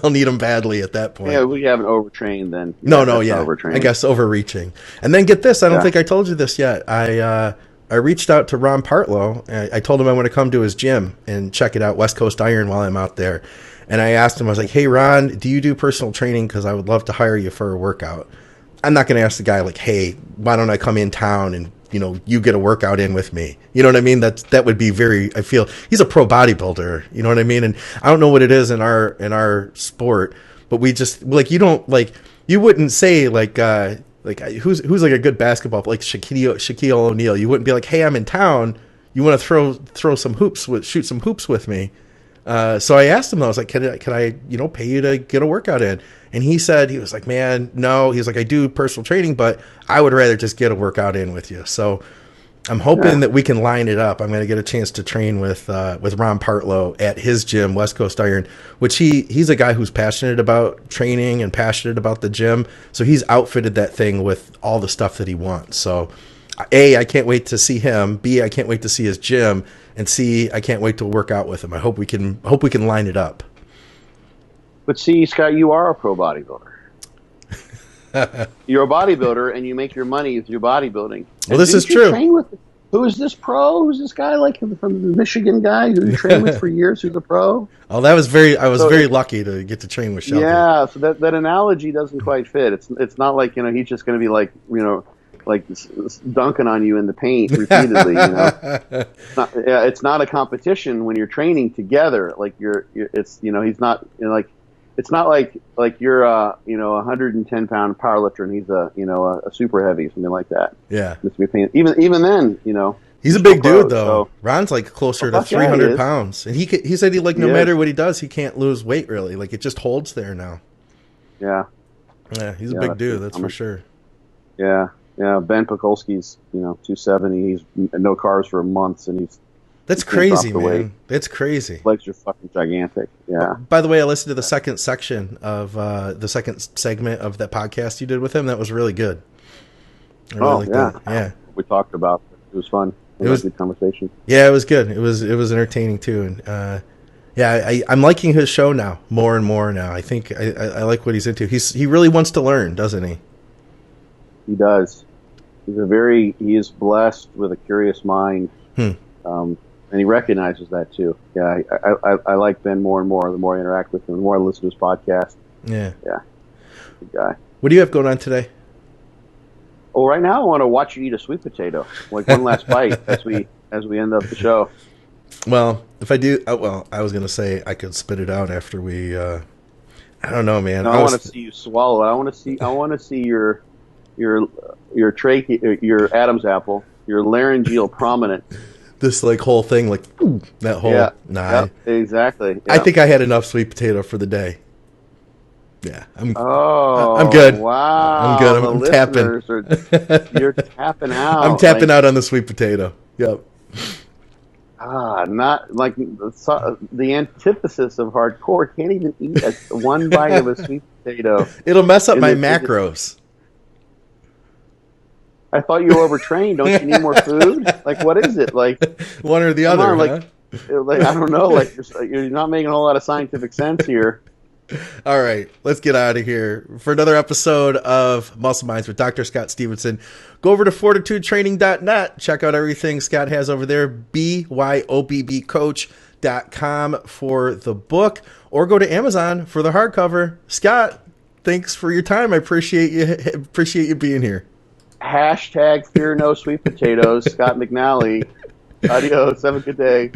S1: I'll need them badly at that point.
S2: Yeah, we haven't overtrained then.
S1: No, I guess overreaching. And then get this, I don't think I told you this yet. I reached out to Ron Partlow. I told him I want to come to his gym and check it out, West Coast Iron, while I'm out there. And I asked him, I was like, hey, Ron, do you do personal training? Because I would love to hire you for a workout. I'm not going to ask the guy, like, hey, why don't I come in town and, you get a workout in with me? You know what I mean? That would be I feel he's a pro bodybuilder. You know what I mean? And I don't know what it is in our sport, but we just, like, you don't, like, you wouldn't say, like who's like a good basketball, like Shaquille O'Neal. You wouldn't be like, hey, I'm in town. You want to throw some hoops shoot some hoops with me? So I asked him, I was like, can I, pay you to get a workout in? And he was like, man, no. He was like, I do personal training, but I would rather just get a workout in with you. So I'm hoping that we can line it up. I'm going to get a chance to train with Ron Partlow at his gym, West Coast Iron, which he's a guy who's passionate about training and passionate about the gym. So he's outfitted that thing with all the stuff that he wants. So A, I can't wait to see him. B, I can't wait to see his gym. And C, I can't wait to work out with him. I hope we can line it up.
S2: But see, Scott, you are a pro bodybuilder. You're a bodybuilder, and you make your money with your bodybuilding.
S1: Well, this is true.
S2: Who is this pro? Who's this guy, like from the Michigan guy who you trained with for years? Who's a pro?
S1: Oh, I was very lucky to get to train with Shelby.
S2: Yeah, so that analogy doesn't quite fit. It's not like he's just going to be like like dunking on you in the paint repeatedly. It's not a competition when you're training together. Like he's not it's not like you're a 110-pound powerlifter and he's a super heavy, something like that.
S1: Yeah,
S2: even then,
S1: he's a big dude though. So, Ron's like closer to 300 pounds, and he said no matter what he does, he can't lose weight really. Like it just holds there now.
S2: Yeah,
S1: he's a big dude, that's for sure.
S2: Yeah. Yeah, Ben Pekulski's 270. He's no carbs for months, and
S1: that's crazy, man. Weight. That's crazy.
S2: His legs are fucking gigantic. Yeah.
S1: By the way, I listened to the second section of the second segment of that podcast you did with him. That was really good. Yeah.
S2: We talked about it. It was fun. It was a good conversation.
S1: Yeah, it was good. It was entertaining too, and I'm liking his show now more and more now. I think I like what he's into. He really wants to learn, doesn't he?
S2: He does. He is blessed with a curious mind, and he recognizes that too. Yeah, I like Ben more and more the more I interact with him, the more I listen to his podcast.
S1: Yeah,
S2: good guy.
S1: What do you have going on today?
S2: Well, right now I want to watch you eat a sweet potato, like one last bite as we end up the show.
S1: Well, if I do, I was gonna say I could spit it out after we. I don't know, man.
S2: No, I want to see you swallow it. I want to see your trachea, your Adam's apple, your laryngeal prominent.
S1: This whole thing, that whole.
S2: Yeah.
S1: Nah.
S2: Yep, exactly. Yep.
S1: I think I had enough sweet potato for the day. Yeah, I'm
S2: good. Wow,
S1: I'm good. I'm tapping.
S2: You're tapping out.
S1: I'm tapping out on the sweet potato. Yep.
S2: Not like the antithesis of hardcore. Can't even eat one bite of a sweet potato.
S1: It'll mess up my macros.
S2: I thought you were overtrained. Don't you need more food? Like, what is it? Like
S1: one or the other?
S2: Like I don't know. Like you're not making a whole lot of scientific sense here.
S1: All right, let's get out of here for another episode of Muscle Minds with Dr. Scott Stevenson. Go over to fortitudetraining.net. Check out everything Scott has over there. BYOBBcoach.com for the book, or go to Amazon for the hardcover. Scott, thanks for your time. I appreciate you being here.
S2: # fear no sweet potatoes. Scott McNally. Adios. Have a good day.